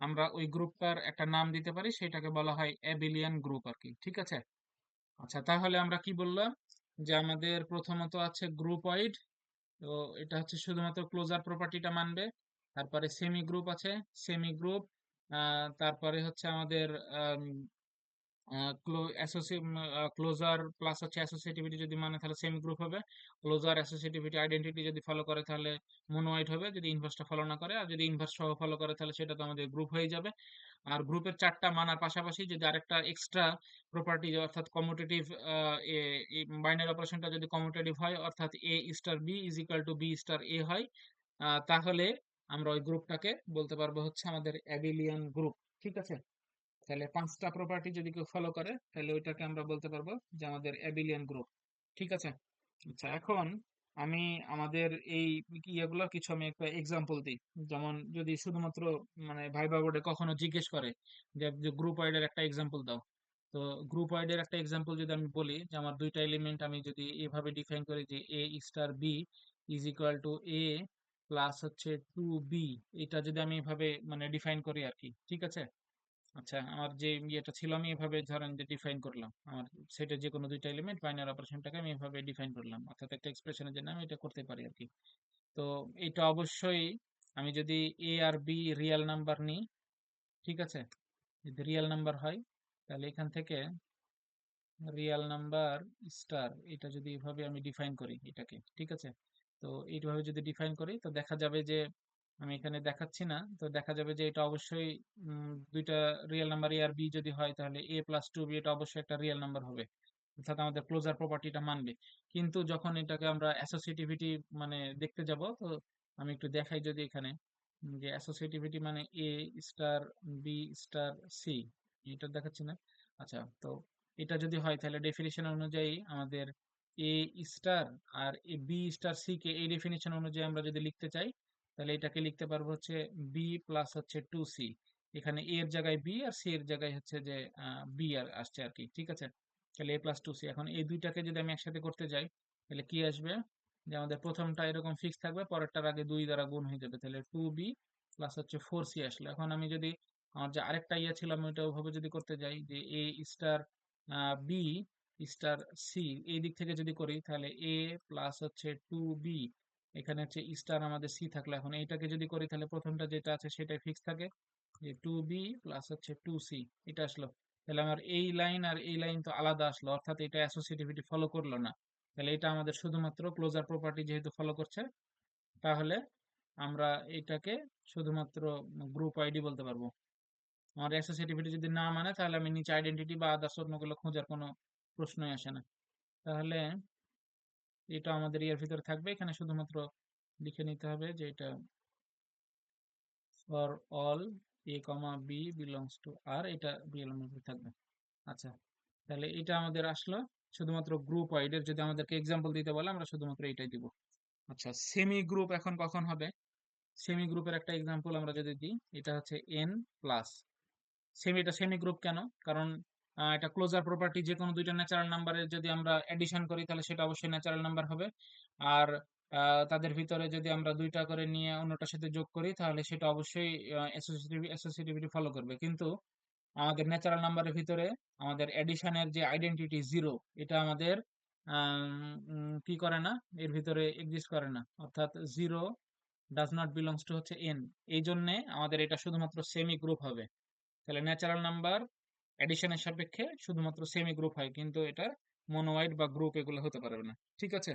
আমরা ওই গ্রুপটার একটা নাম দিতে পারি, সেটাকে বলা হয় অ্যাবিলিয়ান গ্রুপ আর কি। ঠিক আছে। আচ্ছা, তাহলে আমরা কি বললাম যে আমাদের প্রথমত আছে গ্রুপ ওয়াইড, তো এটা হচ্ছে শুধুমাত্র ক্লোজার প্রপার্টিটা মানবে। তারপরে সেমি গ্রুপ আছে, সেমি গ্রুপ। তারপরে হচ্ছে আমাদের ক্লোজার প্লাস হচ্ছে অ্যাসোসিয়েটিভিটি যদি মানে তাহলে সেমি গ্রুপ হবে। ক্লোজার অ্যাসোসিয়েটিভিটি আইডেন্টিটি যদি ফলো করে তাহলে মনোয়েড হবে, যদি ইনভার্সটা ফলো না করে। আর যদি ইনভার্স সহ ফলো করে তাহলে সেটা তো আমাদের গ্রুপ হয়ে যাবে। আর গ্রুপের চারটা মানার পাশাপাশি যদি আরেকটা এক্সট্রা প্রপার্টি অর্থাৎ কমিউটেটিভ, বাইনারি অপারেশনটা যদি কমিউটেটিভ হয় অর্থাৎ a star b is equal to b star a হয়, তাহলে আমরা ওই গ্রুপটাকে বলতে পারবো হচ্ছে আমাদের অ্যাবিলিয়ান গ্রুপ। ঠিক আছে। তাহলে 5টা প্রপার্টি যদি কেউ ফলো করে তাহলে ওইটাকে আমরা বলতে পারবো যে আমাদের অ্যাবিলিয়ান গ্রুপ। ঠিক আছে। আচ্ছা, এখন আমি আমাদের এই ইয়েগুলোর কিছু আমি একটা এক্সাম্পল দিই। যেমন যদি শুধুমাত্র মানে ভাইবা বোর্ডে কখনো জিজ্ঞেস করে যে গ্রুপ ওয়াইডের একটা এক্সাম্পল দাও, তো গ্রুপ ওয়াইডের একটা এক্সাম্পল যদি আমি বলি যে আমার দুইটা এলিমেন্ট আমি যদি এভাবে ডিফাইন করি যে a star b is equal to a plus হচ্ছে 2 বি, এটা যদি আমি এভাবে মানে ডিফাইন করি আর কি। ঠিক আছে। আচ্ছা, আমার যে ইয়েটা ছিল আমি এভাবে ধরেন যে ডিফাইন করলাম আমার সেটের যে কোনো দুইটা এলিমেন্ট বাইনারি অপারেশনটাকে আমি এভাবে ডিফাইন করলাম, অর্থাৎ একটা এক্সপ্রেশনের জন্য আমি এটা করতে পারি আর কি। তো এটা অবশ্যই আমি যদি এ আর বি রিয়েল নাম্বার নিই, ঠিক আছে, যদি রিয়েল নাম্বার হয় তাহলে এখান থেকে রিয়েল নাম্বার স্টার, এটা যদি এভাবে আমি ডিফাইন করি এটাকে, ঠিক আছে, তো এইভাবে যদি ডিফাইন করি তো দেখা যাবে যে আমি এখানে দেখাচ্ছি না, তো দেখা যাবে যে এটা অবশ্যই দুইটা রিয়েল নাম্বার এ আর বি যদি হয় তাহলে এ প্লাস 2 বি এটা অবশ্যই একটা রিয়েল নাম্বার হবে, অর্থাৎ আমাদের ক্লোজার প্রপার্টিটা মানবে। কিন্তু যখন এটাকে আমরা অ্যাসোসিয়েটিভিটি মানে দেখতে যাব, তো আমি একটু দেখাই যদি এখানে যে অ্যাসোসিয়েটিভিটি মানে এ স্টার বি স্টার সি, এটা দেখাচ্ছি না। আচ্ছা, তো এটা যদি হয় তাহলে ডেফিনিশন অনুযায়ী আমাদের এ star R A B star C K এই ডেফিনিশন অনুযায়ী আমরা যদি লিখতে চাই তাহলে এটাকে লিখতে পারবো হচ্ছে বি প্লাস হচ্ছে 2 সি। এখানে এ এর জায়গায় বি আর সি এর জায়গায় হচ্ছে যে বি আর আসছে আর কি। ঠিক আছে। তাহলে এ প্লাস 2 সি, এখন এই দুইটাকে যদি আমি একসাথে করতে যাই তাহলে কি আসবে, যে আমাদের প্রথমটা এরকম ফিক্স থাকবে, পরেরটার আগে 2 দ্বারা গুণ হয়ে যাবে, তাহলে 2 বি প্লাস হচ্ছে 4 সি আসলো। এখন আমি যদি আমার যে আরেকটা ইয়ে ছিল আমি ওইটা ওভাবে যদি করতে যাই যে a star B star C, এই দিক থেকে যদি করি তাহলে এ প্লাস হচ্ছে 2 বি, এখানে হচ্ছে স্টার আমাদের সি থাকলো। এখন এইটাকে যদি করি তাহলে প্রথমটা যেটা আছে সেটাই ফিক্স থাকে, যে 2 বি প্লাস হচ্ছে 2 সি, এটা আসলো। তাহলে আমার এই লাইন আর এই লাইন তো আলাদা আসলো, অর্থাৎ এটা অ্যাসোসিয়েটিভিটি ফলো করলো না। তাহলে এটা আমাদের শুধুমাত্র ক্লোজার প্রপার্টি যেহেতু ফলো করছে, তাহলে আমরা এটাকে শুধুমাত্র গ্রুপ আইডি বলতে পারবো। আমার অ্যাসোসিয়েটিভিটি যদি না মানে তাহলে আমি নিচে আইডেন্টিটি বা আদার্স অন্যগুলো খোঁজার কোনো প্রশ্নই আসে না। তাহলে এটা আমাদের এর ভিতরে থাকবে, এখানে শুধুমাত্র লিখে নিতে হবে যে এটা for all a comma b belongs to R, এটা রিয়েল মধ্যে থাকবে। আচ্ছা, তাহলে এটা আমাদের আসলো শুধুমাত্র গ্রুপ ওয়াইড এর, যদি আমাদেরকে এক্সাম্পল দিতে বলে আমরা শুধুমাত্র এটাই দিব। আচ্ছা, সেমি গ্রুপ এখন কখন হবে, সেমি গ্রুপের একটা এক্সাম্পল আমরা যদি দিই, এটা হচ্ছে এন প্লাস সেমি, এটা সেমি গ্রুপ কেন, কারণ এটা ক্লোজার প্রপার্টি যে কোনো দুইটা ন্যাচারাল নাম্বারের যদি আমরা এডিশন করি তাহলে সেটা অবশ্যই ন্যাচারাল নাম্বার হবে। আর তাদের ভিতরে যদি আমরা দুইটা করে নিয়ে অন্যটার সাথে যোগ করি তাহলে সেটা অবশ্যই অ্যাসোসিয়েটিভিটি ফলো করবে। কিন্তু আমাদের ন্যাচারাল নাম্বারের ভিতরে আমাদের এডিশনের যে আইডেন্টিটি জিরো, এটা আমাদের কি করে না, এর ভিতরে এক্সিস্ট করে না, অর্থাৎ zero does not belongs to হচ্ছে এন। এই জন্যে আমাদের এটা শুধুমাত্র সেমি গ্রুপ হবে। তাহলে ন্যাচারাল নাম্বার এডিশনের সাপেক্ষে শুধুমাত্র সেমি গ্রুপ হয়, কিন্তু এটা মনোওয়াইড বা গ্রুপ এগুলো হতে পারবে না। ঠিক আছে।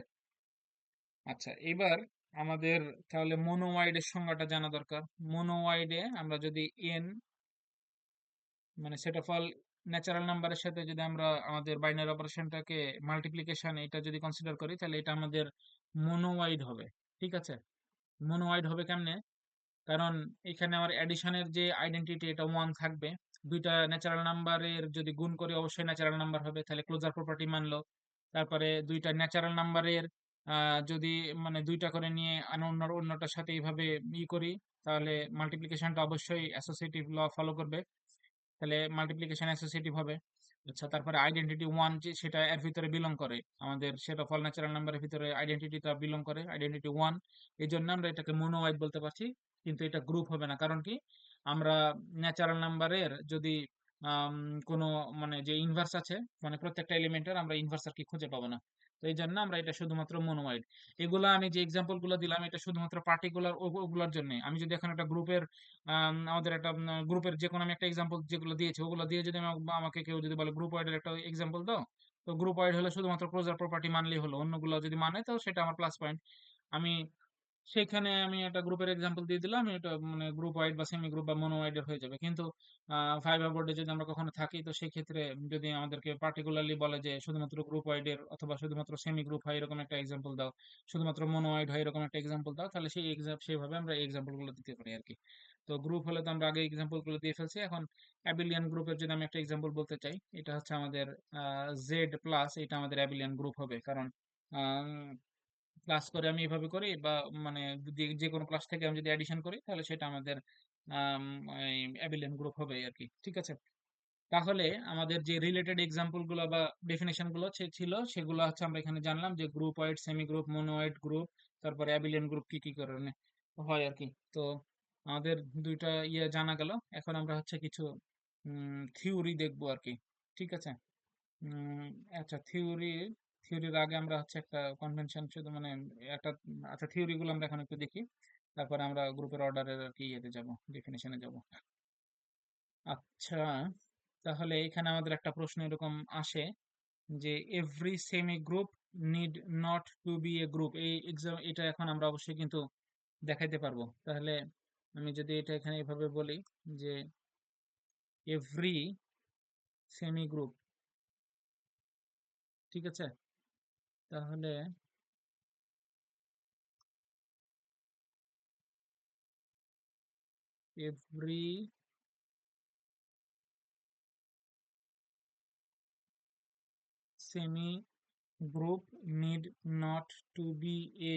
আচ্ছা, এবার আমাদের তাহলে মনোওয়াইডের সংজ্ঞাটা জানা দরকার। মনোওয়াইডে আমরা যদি এন মানে সেট অফ অল ন্যাচারাল নাম্বারের সাথে যদি আমরা আমাদের বাইনারি অপারেশনটাকে মাল্টিপ্লিকেশন এটা যদি কনসিডার করি, তাহলে এটা আমাদের মনোওয়াইড হবে। ঠিক আছে। মনোওয়াইড হবে কেমনে? কারণ এখানে আমার অ্যাডিশনের যে আইডেন্টিটি এটা ওয়ান থাকবে। দুইটা ন্যাচারাল নাম্বারের যদি গুণ করি অবশ্যই ন্যাচারাল নাম্বার হবে, তাহলে ক্লোজার প্রপার্টি মানলো। তারপরে দুইটা ন্যাচারাল নাম্বারের যদি মানে দুইটা করে নিয়ে অন্যটার সাথে এইভাবে করি, তাহলে মাল্টিপ্লিকেশনটা অবশ্যই অ্যাসোসিয়েটিভ ল ফলো করবে, তাহলে মাল্টিপ্লিকেশন অ্যাসোসিয়েটিভ হবে। আচ্ছা, তারপরে আইডেন্টিটি ওয়ান যে সেটা এর ভিতরে বিলং করে, আমাদের সেট অফ অল ন্যাচারাল নাম্বারের ভিতরে আইডেন্টিটিটা বিলং করে, আইডেন্টিটি ওয়ান। এই জন্য আমরা এটাকে মোনোওয়াইড বলতে পারছি, কিন্তু এটা গ্রুপ হবে না। কারণ কি, আমরা ন্যাচারাল নাম্বারের যদি আম, কোনো মানে যে ইনভার্স আছে, মানে প্রত্যেকটা এলিমেন্টের আমরা ইনভার্স আর কি খুঁজে পাবো না। তো এই জন্য আমরা এটা শুধুমাত্র মোনোওয়াইড। এগুলা আমি যে এক্সাম্পল গুলো দিলাম এটা শুধুমাত্র পার্টিকুলার ওগুলোর জন্য। আমি যদি এখন একটা গ্রুপের আমাদের একটা গ্রুপের যে কোনো আমি একটা এক্সাম্পল যেগুলো দিয়েছি ওগুলো দিয়ে যদি আমাকে কেউ যদি বলে গ্রুপ ওয়াইডের একটা এক্সাম্পল দাও, তো গ্রুপ ওয়াইড হলে শুধুমাত্র ক্লোজার প্রপার্টি মানলেই হলো, অন্যগুলো যদি মানে তো সেটা আমার প্লাস পয়েন্ট। আমি সেখানে আমি একটা গ্রুপের এক্সাম্পল দিয়ে দিলাম, এটা মানে গ্রুপ ওয়াইড বা সেমি গ্রুপ বা মোনো ওয়াইডের হয়ে যাবে। কিন্তু ফাইবার বোর্ডে যদি আমরা কখনো থাকি, তো সেই ক্ষেত্রে যদি আমাদেরকে পার্টিকুলারলি বলে যে শুধুমাত্র গ্রুপ ওয়াইডের অথবা শুধুমাত্র সেমি গ্রুপ হয় এরকম একটা এক্সাম্পল দাও, শুধুমাত্র মোনো ওয়াইড হয় এরকম একটা এক্সাম্পল দাও, তাহলে সেই এক্সাম সেইভাবে আমরা এক্সাম্পল গুলো দিতে পারি আর কি। তো গ্রুপ হলে তো আমরা আগে এক্সাম্পল গুলো দিয়ে ফেলছি। এখন অ্যাবিলিয়ান গ্রুপের যদি আমি একটা এক্সাম্পল বলতে চাই, এটা হচ্ছে আমাদের জেড প্লাস, এটা আমাদের অ্যাবিলিয়ান গ্রুপ হবে। কারণ ক্লাস করে আমি এভাবে করি বা মানে যে কোনো ক্লাস থেকে আমি যদি অ্যাডিশন করি তাহলে সেটা আমাদের অ্যাবিলিয়ান গ্রুপ হবে আর কি। ঠিক আছে। তাহলে আমাদের যে রিলেটেড এক্সাম্পল গুলো বা ডেফিনেশন গুলো ছিল সেগুলো হচ্ছে আমরা এখানে জানলাম, যে groupoid, semigroup, monoid group, তারপরে অ্যাবিলিয়ান গ্রুপ কি কি কারণে হয় আর কি। তো আমাদের দুইটা ইয়ে জানা গেল। এখন আমরা হচ্ছে কিছু থিওরি দেখবো আর কি। ঠিক আছে। উম, আচ্ছা, থিওরির আগে আমরা হচ্ছে একটা কনভেনশন শুধু মানে একটা, আচ্ছা থিওরি গুলো আমরা এখন একটু দেখি, তারপরে আমরা গ্রুপের অর্ডারের আর কি ইয়েতে যাব, ডেফিনেশনে যাব। আচ্ছা, তাহলে এখানে আমাদের একটা প্রশ্ন এরকম আসে যে every semi group need not to be a group. এই এক্সাম এটা এখন আমরা অবশ্যই কিন্তু দেখাইতে পারবো। তাহলে আমি যদি এটা এখানে এভাবে বলি যে এভরি সেমি গ্রুপ, ঠিক আছে, তাহলে every semi group need not to be a,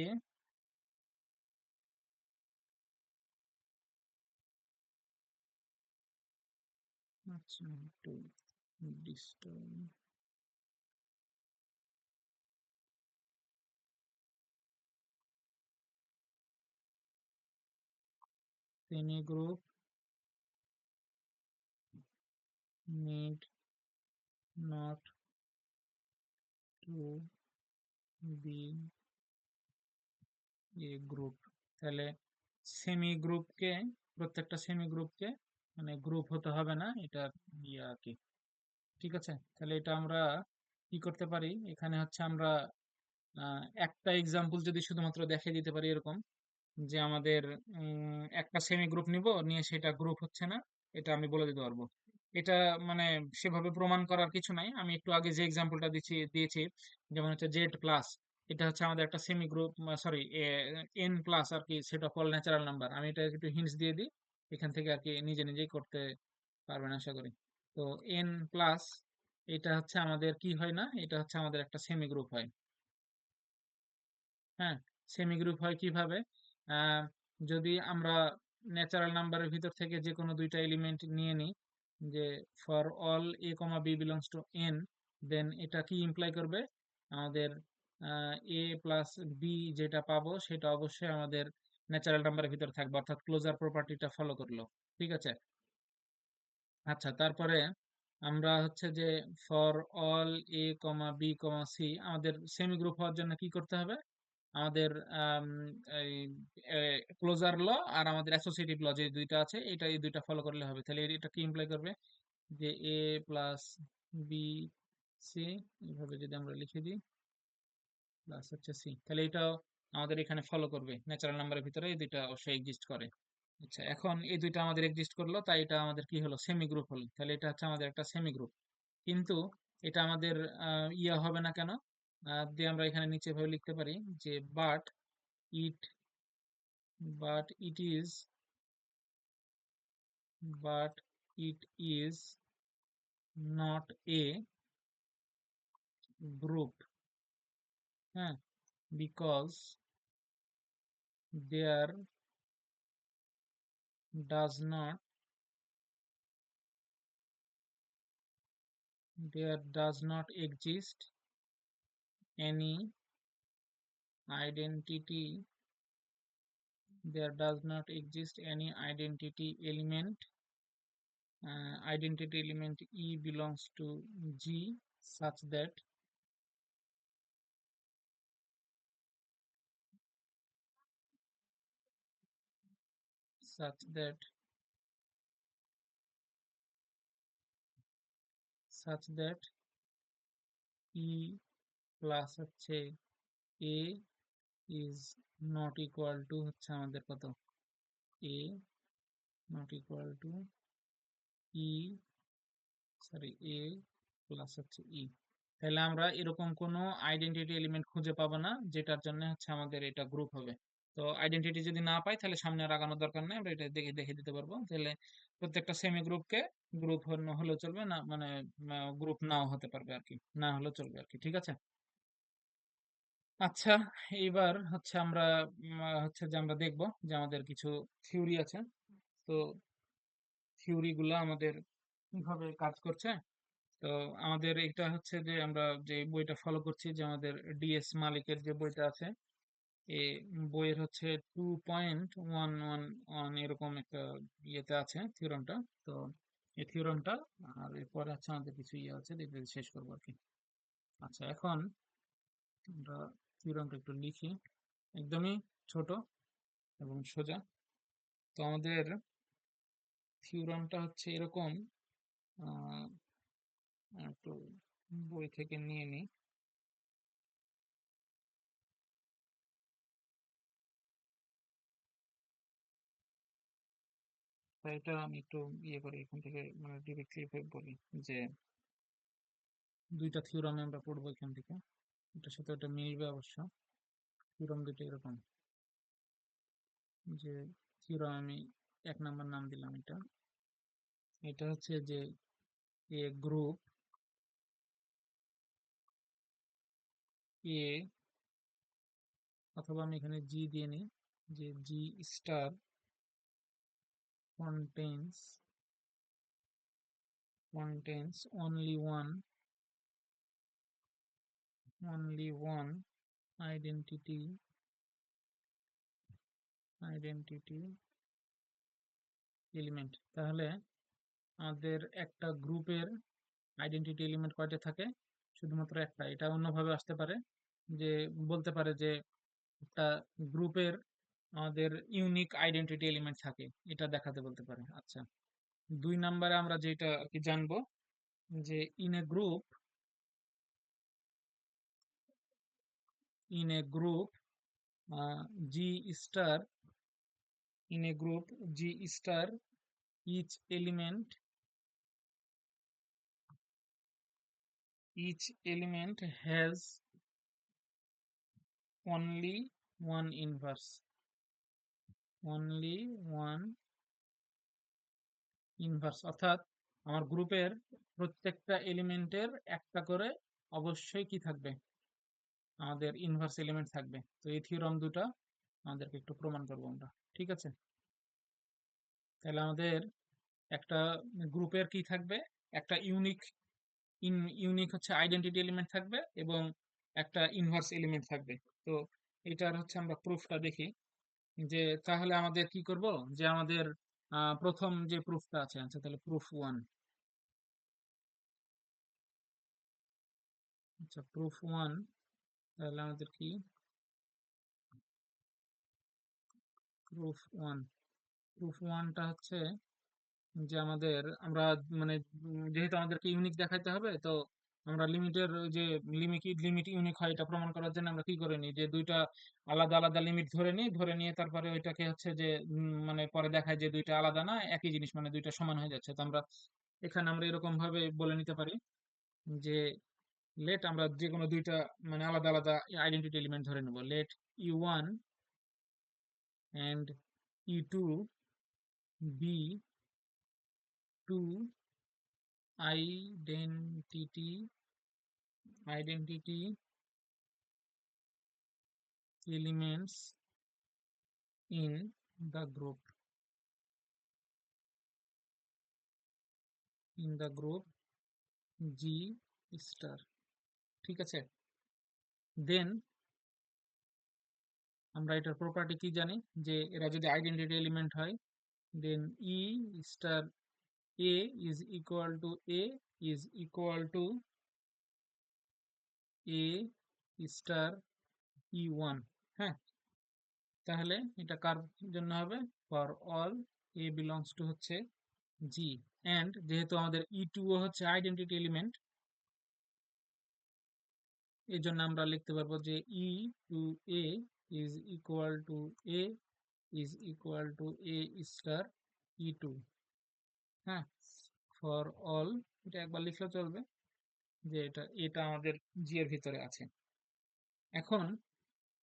আচ্ছা একটু disturb, semi group need not to be a group। তাহলে সেমি গ্রুপকে, প্রত্যেকটা সেমি গ্রুপকে মানে গ্রুপ হতে হবে না, এটা ইয়ে আর কি। ঠিক আছে। তাহলে এটা আমরা কি করতে পারি, এখানে হচ্ছে আমরা একটা এক্সাম্পল যদি শুধুমাত্র দেখে দিতে পারি এরকম, যে আমাদের একটা সেমি গ্রুপ নিব, নিয়ে সেটা গ্রুপ হচ্ছে না, এটা আমি বলে দিতে পারবো। এটা মানে সেভাবে প্রমাণ করার কিছু নাই, আমি একটু আগে যে এক্সাম্পলটা দিয়েছি, যেমন হচ্ছে জেড প্লাস, এটা হচ্ছে আমাদের একটা semigroup, sorry N plus আর কি, set of all natural number. আমি এটা একটু হিন্টস দিয়ে দিই, এখান থেকে আর কি নিজে নিজেই করতে পারবেন আশা করি। তো এন প্লাস এটা হচ্ছে আমাদের কি হয় না, এটা হচ্ছে আমাদের একটা সেমি গ্রুপ হয়। হ্যাঁ, সেমি গ্রুপ হয় কিভাবে? আহ, যদি আমরা ন্যাচারাল নাম্বারের ভিতর থেকে যে কোনো দুইটা এলিমেন্ট নিয়ে নিই, যে for all a comma b belongs to N, then এটা কি ইমপ্লাই করবে, আমাদের এ প্লাস বি যেটা পাবো সেটা অবশ্যই আমাদের ন্যাচারাল নাম্বারের ভিতর থাকবে, অর্থাৎ ক্লোজার প্রপার্টিটা ফলো করলো। ঠিক আছে। আচ্ছা, তারপরে আমরা হচ্ছে যে for all a comma b comma c আমাদের সেমি গ্রুপ হওয়ার জন্য কি করতে হবে? আমাদের আম, এই ক্লোজার ল আর আমাদের অ্যাসোসিয়েটিভ ল যে দুইটা আছে, এই দুইটা ফলো করলে হবে। তাহলে এটা কি ইমপ্লাই করবে? যে এ প্লাস বি সি, এইভাবে যদি আমরা লিখে দিই, প্লাস হচ্ছে সি, তাহলে এটাও আমাদের এখানে ফলো করবে। ন্যাচারাল নাম্বারের ভিতরে এই দুইটা অবশ্যই এক্সিস্ট করে। আচ্ছা, এখন এই দুইটা আমাদের এক্সিস্ট করলো, তাই এটা আমাদের কি হলো? সেমি গ্রুপ হলো। তাহলে এটা হচ্ছে আমাদের একটা সেমি গ্রুপ। কিন্তু এটা আমাদের ইয়া হবে না কেন? দিয়ে আমরা এখানে নিচে ভাবে লিখতে পারি যে it it is but it is not a group. হ্যাঁ, because there does not exist any identity there does not exist any identity element E belongs to G such that such that such that E plus হচ্ছে A is not equal to হচ্ছে আমাদের কত? A not equal to E, sorry, A plus হচ্ছে E। তাহলে আমরা এরকম কোনো identity element খুঁজে পাবো না যেটার জন্য হচ্ছে আমাদের এটা গ্রুপ হবে। তো আইডেন্টিটি যদি না পাই তাহলে সামনে আর আগানোর দরকার নেই, আমরা এটা দেখে দেখে দিতে পারবো। তাহলে প্রত্যেকটা সেমি গ্রুপকে গ্রুপ হলেও চলবে, না মানে গ্রুপ নাও হতে পারবে আর কি, না হলেও চলবে আর কি। ঠিক আছে। আচ্ছা, এইবার হচ্ছে আমরা হচ্ছে যে আমরা দেখবো যে আমাদের কিছু থিওরি আছে। তো থিওরি গুলা আমাদের কিভাবে কাজ করছে। তো আমাদের এটা হচ্ছে যে আমরা যে বইটা ফলো করছি, যে আমাদের ডিএস মালিকের যে বইটা আছে, এই বইয়ের হচ্ছে 2.111 এরকম একটা ইয়েতে আছে থিওরামটা। তো এই থিওরামটা আর এরপরে আছে আমাদের কিছু ইয়ে আছে, দেখে শেষ করবো আর কি। আচ্ছা, এখন আমরা থিওরামটা একটু লিখি, একদমই ছোট এবং সোজা। তো আমাদের থিওরামটা হচ্ছে এরকম, আহ একটু বই থেকে নিয়ে নিই। তাই এটা আমি একটু ইয়ে করি এখান থেকে, মানে ডিরেক্টলি বলি যে দুইটা থিওরামে আমরা পড়বো এখান থেকে, এটার সাথে ওটা মিলবে অবশ্য। থিওরাম দুটো এরকম, যে থিওরাম আমি 1 নাম্বার নাম দিলাম এটা। এটা হচ্ছে যে এ গ্রুপ এ, অথবা আমি এখানে জি দিয়ে নিই, যে G star contains only one identity element. তাহলে আমাদের একটা গ্রুপের আইডেন্টিটি এলিমেন্ট কয়টা থাকে? শুধুমাত্র একটা। এটা অন্যভাবে আসতে পারে, যে বলতে পারে যে একটা গ্রুপের আমাদের ইউনিক আইডেন্টিটি এলিমেন্ট থাকে, এটা দেখাতে বলতে পারে। আচ্ছা, 2 নাম্বারে আমরা যেটা আর কি জানবো, যে in a group G star G star each element has only one inverse only one inverse, অর্থাৎ আমার গ্রুপের প্রত্যেকটা এলিমেন্টের একটা করে অবশ্যই কি থাকবে? আমাদের ইনভার্স এলিমেন্ট থাকবে। তো এই থিওরাম দুটা আমাদেরকে একটু প্রমাণ করবো আমরা। ঠিক আছে। তাহলে আমাদের একটা গ্রুপের কি থাকবে? একটা ইউনিক হচ্ছে আইডেন্টিটি এলিমেন্ট থাকবে, এবং একটা ইনভার্স এলিমেন্ট থাকবে। তো এটার হচ্ছে আমরা প্রুফটা দেখি। যে তাহলে আমাদের কি করব, যে আমাদের প্রথম যে প্রুফটা আছে, আচ্ছা তাহলে প্রুফ 1। আচ্ছা, প্রুফ ওয়ান, তাহলে আমাদের কি প্রুফ ওয়ানটা হচ্ছে যে আমরা মানে যেহেতু আমাদেরকে ইউনিক দেখাইতে হবে, তো আমরা লিমিটের যে লিমিট ইউনিক হয় এটা প্রমাণ করার জন্য আমরা কি করে নিই, যে দুইটা আলাদা আলাদা লিমিট ধরে নিয়ে তারপরে ওইটাকে হচ্ছে যে মানে পরে দেখায় যে দুইটা আলাদা না একই জিনিস, মানে দুইটা সমান হয়ে যাচ্ছে। তো আমরা এরকম ভাবে বলে নিতে পারি যে আমরা যে কোনো দুইটা মানে আলাদা আলাদা আইডেন্টিটি এলিমেন্ট ধরে নেব। Let E1 and E2 be two identity elements in the group G star। ঠিক আছে, দেন আমরা এটার প্রপার্টি কি জানি, যে এরা যদি আইডেন্টিটি এলিমেন্ট হয়, দেন E star A is equal to A is equal to A star E1। হ্যাঁ, তাহলে এটা কার জন্য হবে, for all A belongs to হচ্ছে জি। অ্যান্ড যেহেতু আমাদের E2 ও হচ্ছে আইডেন্টিটি এলিমেন্ট, এই জন্য আমরা লিখতে পারবো যে E2A is equal two A is equal two A star E2। হ্যাঁ, ফর অল, এটা একবার লিখলে চলবে যে এটা আমাদের জি এর ভিতরে আছে। এখন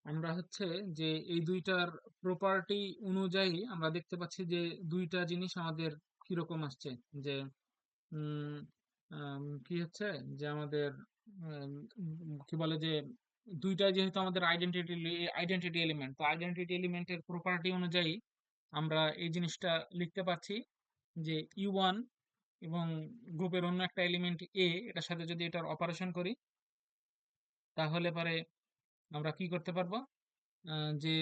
আমরা হচ্ছে যে এই দুইটার প্রপার্টি অনুযায়ী আমরা দেখতে পাচ্ছি যে দুইটা জিনিস আমাদের কিরকম আসছে, যে উম, কি হচ্ছে যে আমাদের কি বলে যে দুইটাই যেহেতু আমাদের আইডেন্টিটি এলিমেন্ট, তো আইডেন্টিটি এলিমেন্টের প্রপার্টি অনুযায়ী আমরা এই জিনিসটা লিখতে পারছি যে E1 এবং গ্রুপের অন্য একটা এলিমেন্ট এটার সাথে যদি এটার অপারেশন করি, তাহলে পরে আমরা কি করতে পারবো, যে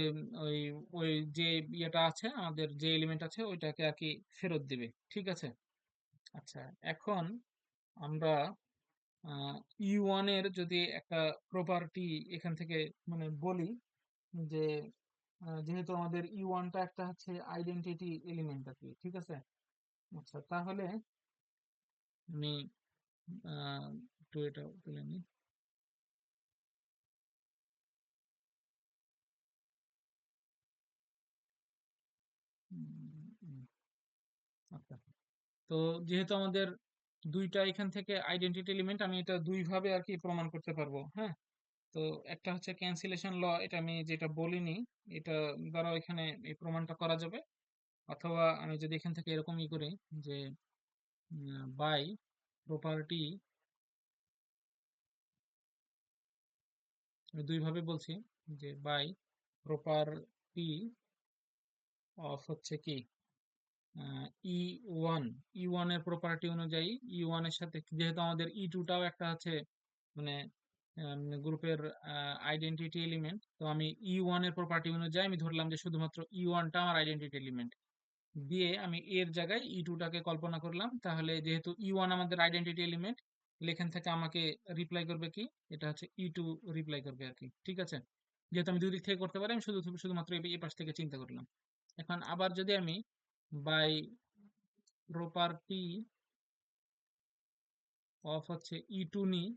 ওই ওই যে ইয়েটা আছে, আমাদের যে এলিমেন্ট আছে ওইটাকে আর কি ফেরত দিবে। ঠিক আছে। আচ্ছা, এখন আমরা E1 এর যদি একটা প্রপার্টি এখান থেকে মানে বলি, যে যেহেতু আমাদের E1টা একটা হচ্ছে আইডেন্টিটি এলিমেন্ট আর কি। ঠিক আছে। আচ্ছা, তাহলে আমি একটু এটা তুলে নিই। উম, উম, আচ্ছা, তো যেহেতু আমাদের দুইটা এখান থেকে আইডেন্টিটি এলিমেন্ট, আমি এটা দুই ভাবে আর কি প্রমাণ করতে পারবো। হ্যাঁ, তো একটা হচ্ছে ক্যান্সেলেশন ল, এটা আমি যেটা বলিনি, এটা দ্বারা এখানে এই প্রমাণটা করা যাবে। অথবা আমি যদি এখান থেকে এরকমই করি যে বাই প্রপার্টি, আমি দুই ভাবে বলছি, যে বাই প্রপার্টি অফ হচ্ছে কি E1, E1 এর প্রপার্টি অনুযায়ী, E1 এর সাথে যেহেতু আমাদের E2টাও একটা আছে মানে গ্রুপের আইডেন্টিটি এলিমেন্ট, তো আমি E1 এর প্রপার্টি অনুযায়ী আমি ধরলাম যে শুধুমাত্র E1টা আমার আইডেন্টিটি এলিমেন্ট, দিয়ে আমি এর জায়গায় E2টাকে কল্পনা করলাম। তাহলে যেহেতু E1 আমাদের আইডেন্টিটি এলিমেন্ট, এখান থেকে আমাকে রিপ্লাই করবে কি, এটা হচ্ছে E2 রিপ্লাই করবে আর কি। ঠিক আছে, যেহেতু আমি দুই দিক থেকে করতে পারি, আমি শুধুমাত্র এই পাশ থেকে চিন্তা করলাম। এখন আবার যদি আমি বাই প্রপার্টি অফ হচ্ছে E2 নিই,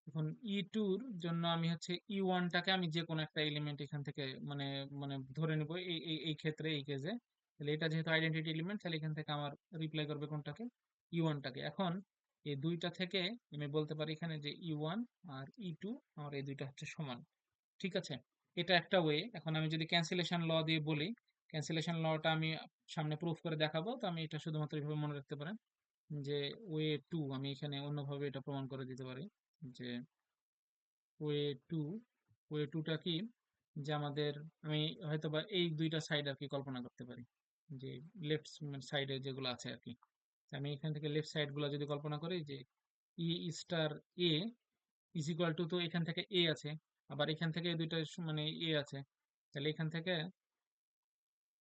এখন E2-র জন্য আমি হচ্ছে E1টাকে আমি যে কোনো একটা এলিমেন্ট এখান থেকে মানে মানে ধরে নেব এই ক্ষেত্রে, এই কেসে। তাহলে এটা যেহেতু আইডেন্টিটি এলিমেন্ট, তাহলে এখান থেকে আমার রিপ্লাই করবে কোনটাকে, E1টাকে। এখন এই দুইটা থেকে আমি বলতে পারি এখানে যে E1 আর E2 আমার এই দুইটা হচ্ছে সমান। ঠিক আছে, এটা একটা ওয়ে। এখন আমি যদি ক্যান্সেলেশন ল দিয়ে বলি, ক্যান্সেলেশন লটা আমি সামনে প্রুফ করে দেখাবো, তো আমি এটা শুধুমাত্র এইভাবে মনে রাখতে পারেন যে ওয়ে টু, আমি এখানে অন্যভাবে এটা প্রমাণ করে দিতে পারি যে ওয়ে টু, ওয়ে টুটা কি, যে আমাদের আমি হয়তো বা এই দুইটা সাইড আর কি কল্পনা করতে পারি, যে লেফট সাইডে যেগুলো আছে আর কি। তো আমি এখান থেকে লেফট সাইড গুলো যদি কল্পনা করি, যে e star a is equal to, তো এখান থেকে এ আছে, আবার এখান থেকে দুইটা মানে এ আছে, তাহলে এখান থেকে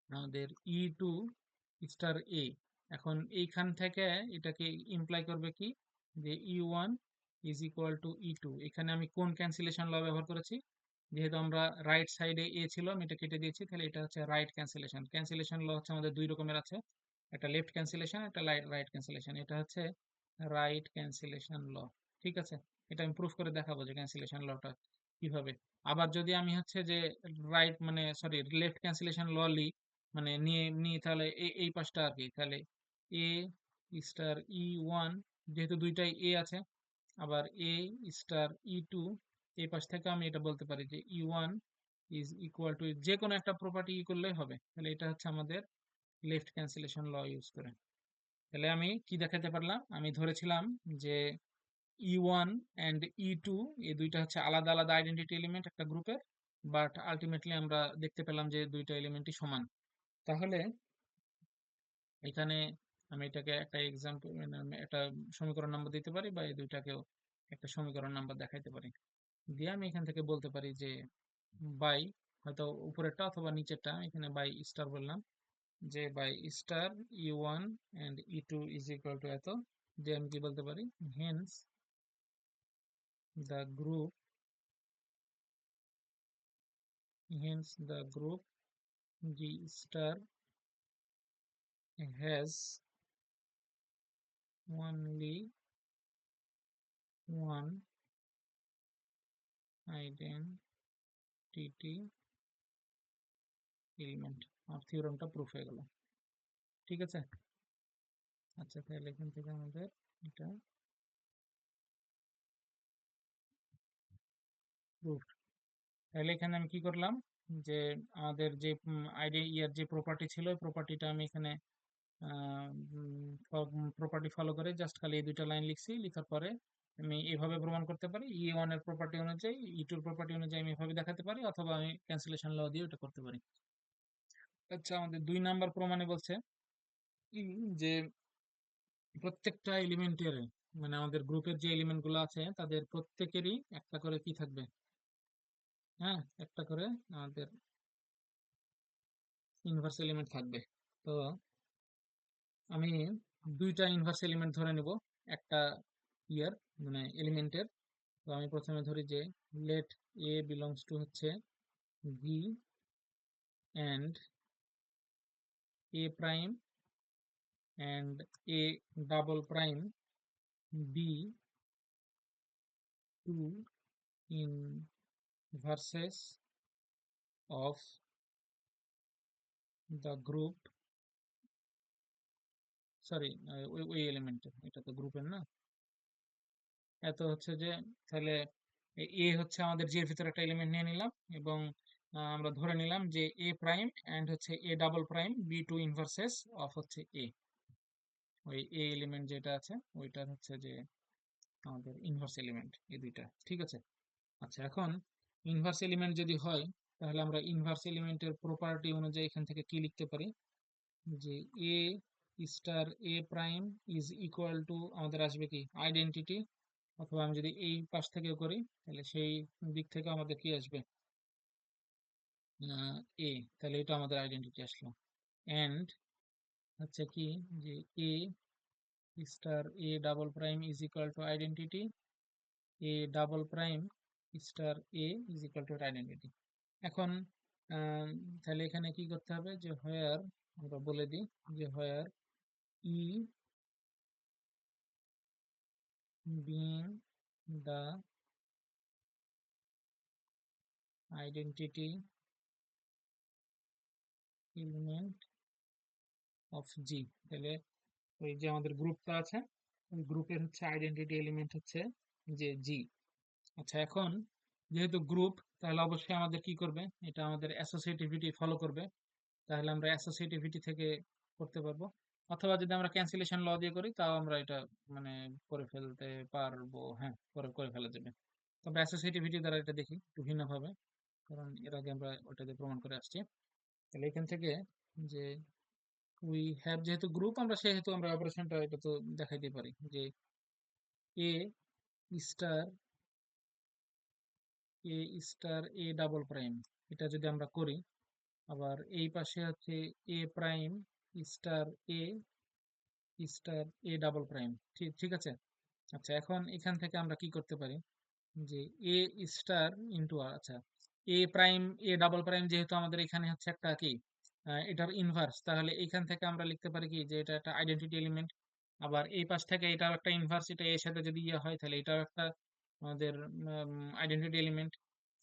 আমাদের E2 স্টার এ। এখন এইখান থেকে এটাকে ইমপ্লাই করবে কি, যে E1 is equal two E2, এখানে আমি কোন ক্যান্সেলেশন ল ব্যবহার করেছি? যেহেতু আমরা রাইট সাইডে এ ছিল, আমি এটা কেটে দিয়েছি, তাহলে এটা হচ্ছে রাইট ক্যান্সেলেশন। ক্যান্সেলেশন ল হচ্ছে আমাদের দুই রকমের আছে, একটা লেফট ক্যান্সেলেশন, একটা রাইট ক্যান্সেলেশন। এটা হচ্ছে রাইট ক্যান্সেলেশন ল। ঠিক আছে, এটা আমি প্রুফ করে দেখাবো যে ক্যান্সেলেশন লটা কিভাবে। আবার যদি আমি হচ্ছে যে রাইট মানে সরি লেফট ক্যান্সেলেশন ল লি, মানে নিয়ে নিই, তাহলে এই পাশটা আর কি, তাহলে এ স্টার E1, যেহেতু দুইটাই এ আছে, আবার এ স্টার E2, এই পাশ থেকে আমি এটা বলতে পারি যে E1 ইজ ইকুয়াল টু, যে কোনো একটা প্রপার্টি করলেই হবে। তাহলে এটা হচ্ছে আমাদের লেফট ক্যান্সেলেশন ল ইউজ করে। তাহলে আমি কি দেখাতে পারলাম? আমি ধরেছিলাম যে E1 অ্যান্ড E2 এই দুইটা হচ্ছে আলাদা আলাদা আইডেন্টিটি এলিমেন্ট একটা গ্রুপের, বাট আলটিমেটলি আমরা দেখতে পেলাম যে দুইটা এলিমেন্টই সমান। তাহলে এখানে আমি এটাকে একটা এক্সাম্পল মানে আমি একটা সমীকরণ নাম্বার দিতে পারি, বা এই দুইটাকেও একটা সমীকরণ নাম্বার দেখাইতে পারি। দিয়ে আমি এখান থেকে বলতে পারি যে বাই, হয়তো উপরেরটা অথবা নিচেরটা, আমি এখানে বাই স্টার বললাম, যে by star E1 and E2 is equal to এত। দিয়ে আমি কি বলতে পারি? Hence the group, G star has only one identity element। আর থিওরেমটা প্রুফ হয়ে গেল। ঠিক আছে, আচ্ছা তাহলে এখান থেকে আমাদের এটা প্রুফ। তাহলে এখানে আমি কি করলাম, যে আমাদের যে আইডি ইয়ার যে প্রপার্টি ছিল, ওই প্রপার্টিটা আমি এখানে প্রপার্টি ফলো করে জাস্ট খালি এই দুইটা লাইন লিখছি, লিখার পরে আমি এভাবে প্রমাণ করতে পারি E1 এর প্রপার্টি অনুযায়ী, E2 এর প্রপার্টি অনুযায়ী আমি এভাবে দেখাতে পারি, অথবা আমি ক্যান্সেলেশন ল দিয়ে ওটা করতে পারি। আচ্ছা, আমাদের 2 নাম্বার প্রমাণে বলছে যে প্রত্যেকটা এলিমেন্টের, মানে আমাদের গ্রুপের যে এলিমেন্ট গুলো আছে তাদের প্রত্যেকেরই একটা করে কি থাকবে? হ্যাঁ, একটা করে আমাদের ইনভার্স এলিমেন্ট থাকবে। তো আমি দুইটা ইনভার্স এলিমেন্ট ধরে নেব একটা ইয়ার মানে এলিমেন্টের। তো আমি প্রথমে ধরি যে লেট এ বিলংস টু হচ্ছে V and a prime and a double prime be two inverses of the group, sorry ওই এলিমেন্টের, এটা তো গ্রুপের না, এত হচ্ছে যে, তাহলে এ হচ্ছে আমাদের যে এর ভিতরে একটা এলিমেন্ট নিয়ে নিলাম, এবং আমরা ধরে নিলাম যে এ প্রাইম অ্যান্ড হচ্ছে a double prime be two inverses of হচ্ছে এ, ওই এ এলিমেন্ট যেটা আছে ওইটার হচ্ছে যে আমাদের ইনভার্স এলিমেন্ট এই দুইটা। ঠিক আছে, আচ্ছা এখন ইনভার্স এলিমেন্ট যদি হয়, তাহলে আমরা ইনভার্স এলিমেন্টের প্রপার্টি অনুযায়ী এখান থেকে কি লিখতে পারি, যে a star a prime is equal to আমাদের আসবে কি আইডেন্টিটি, অথবা আমি যদি এই পাশ থেকেও করি তাহলে সেই দিক থেকে আমাদের কি আসবে এ, তাহলে এটা আমাদের আইডেন্টিটি আসলো। এন্ড হচ্ছে কি যে a star a double prime is equal to identity a double prime star a is equal to identity. এখন তাহলে এখানে কি করতে হবে, যে হোয়ার, আমরা বলে দিই যে where e being the identity element of G. তাহলে ওই যে আমাদের গ্রুপটা আছে, ওই গ্রুপের হচ্ছে আইডেন্টিটি এলিমেন্ট হচ্ছে যে জি। আচ্ছা এখন যেহেতু গ্রুপ, তাহলে অবশ্যই আমাদের কি করবে, এটা আমাদের অ্যাসোসিয়েটিভিটি ফলো করবে। তাহলে আমরা অ্যাসোসিয়েটিভিটি থেকে করতে পারবো, অথবা যদি আমরা ক্যান্সেলেশন ল দিয়ে করি তাও আমরা এটা মানে করে ফেলতে পারবো। হ্যাঁ, করে করে ফেলা যাবে। তবে অ্যাসোসিয়েটিভিটি দ্বারা এটা দেখি একটু ভিন্নভাবে, কারণ এর আগে আমরা ওটা দিয়ে প্রমাণ করে আসছি। তাহলে এখান থেকে যে উই হ্যাভ, যেহেতু গ্রুপ আমরা, সেহেতু আমরা অপারেশনটা এটা তো দেখাইতে পারি যে a star a star a double prime, এটা যদি আমরা করি, আবার এই পাশে হচ্ছে a prime star a star a double prime. ঠিক ঠিক আছে, আচ্ছা, এখন এখান থেকে আমরা কি করতে পারি, যে এ স্টার ইন্টু আর, আচ্ছা এ প্রাইম এ ডাবল প্রাইম যেহেতু আমাদের এখানে হচ্ছে একটা কি এটার ইনভার্স, তাহলে এখান থেকে আমরা লিখতে পারি কি যে এটা একটা আইডেন্টিটি এলিমেন্ট। আবার এই পাশ থেকে এটাও একটা ইনভার্স, এটা এর সাথে যদি ইয়ে হয় তাহলে এটাও একটা আমাদের আইডেন্টিটি এলিমেন্ট।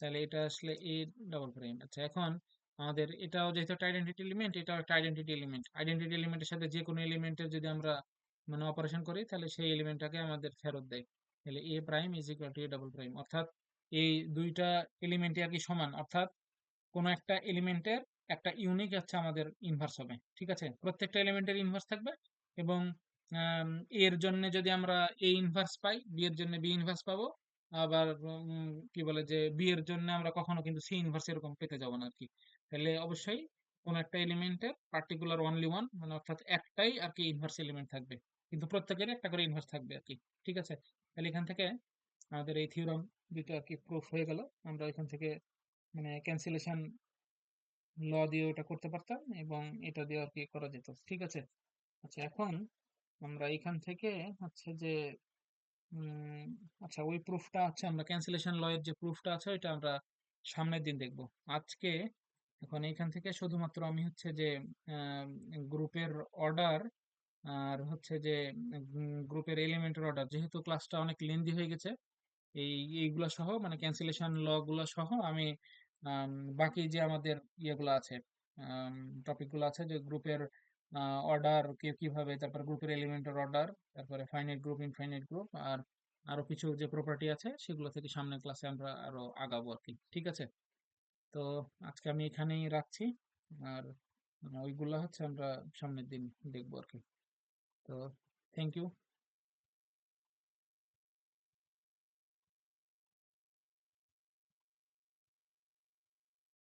তাহলে এটা আসলে এ ডাবল প্রাইম। আচ্ছা, এখন আমাদের এটাও যেহেতু একটা আইডেন্টিটি এলিমেন্ট, এটাও একটা আইডেন্টিটি এলিমেন্ট। আইডেন্টিটি এলিমেন্টের সাথে যে কোনো এলিমেন্টের যদি আমরা মানে অপারেশন করি তাহলে সেই এলিমেন্টটাকে আমাদের ফেরত দেয়। তাহলে a prime is equal to a double prime, অর্থাৎ এই দুইটা এলিমেন্টই আর কি সমান, অর্থাৎ কোনো একটা এলিমেন্টের একটা ইউনিক হচ্ছে আমাদের ইনভার্স হবে। ঠিক আছে, প্রত্যেকটা এলিমেন্টের ইনভার্স থাকবে এবং এর জন্য যদি আমরা এ ইনভার্স পাই, বি এর জন্য বি ইনভার্স পাবো। আবার কি বলে যে বি এর জন্য আমরা কখনো কিন্তু সি ইনভার্স এরকম পেতে যাব না আর কি। তাহলে অবশ্যই কোনো একটা এলিমেন্টের পার্টিকুলার অনলি ওয়ান মানে অর্থাৎ একটাই আর কি ইনভার্স এলিমেন্ট থাকবে, কিন্তু প্রত্যেকের একটা করে ইনভার্স থাকবে আর কি। ঠিক আছে, তাহলে এখান থেকে আমাদের এই থিওরাম দুটো আর কি প্রুফ হয়ে গেল। আমরা এখান থেকে মানে ক্যান্সেলেশন ল দিয়ে ওটা করতে পারতাম এবং এটা দিয়ে আর কি করা যেত। ঠিক আছে। আচ্ছা, এখন আমরা এখান থেকে হচ্ছে যে উম, আচ্ছা ওই প্রুফটা হচ্ছে আমরা ক্যান্সেলেশন ল এর যে প্রুফটা আছে ওইটা আমরা সামনের দিন দেখব। আজকে এখন এইখান থেকে শুধুমাত্র আমি হচ্ছে যে গ্রুপের অর্ডার আর হচ্ছে যে গ্রুপের এলিমেন্টের অর্ডার, যেহেতু ক্লাসটা অনেক লেন্দি হয়ে গেছে, এই এইগুলা সহ মানে ক্যান্সেলেশন ল গুলা সহ আমি আম, বাকি যে আমাদের ইয়েগুলো আছে, টপিক গুলো আছে, যে গ্রুপের অর্ডার কে কিভাবে, তারপর গ্রুপের এলিমেন্টের অর্ডার, তারপরে ফাইনাইট গ্রুপ ইনফাইনাইট গ্রুপ, আর আরো কিছু যে প্রপার্টি আছে সেগুলো থেকে সামনের ক্লাসে আমরা আরো আগাবো আর কি। ঠিক আছে, তো আজকে আমি এখানেই রাখছি। আর ওইগুলা হচ্ছে আমরা সামনের দিন দেখবো আর কি। তো থ্যাংক ইউ।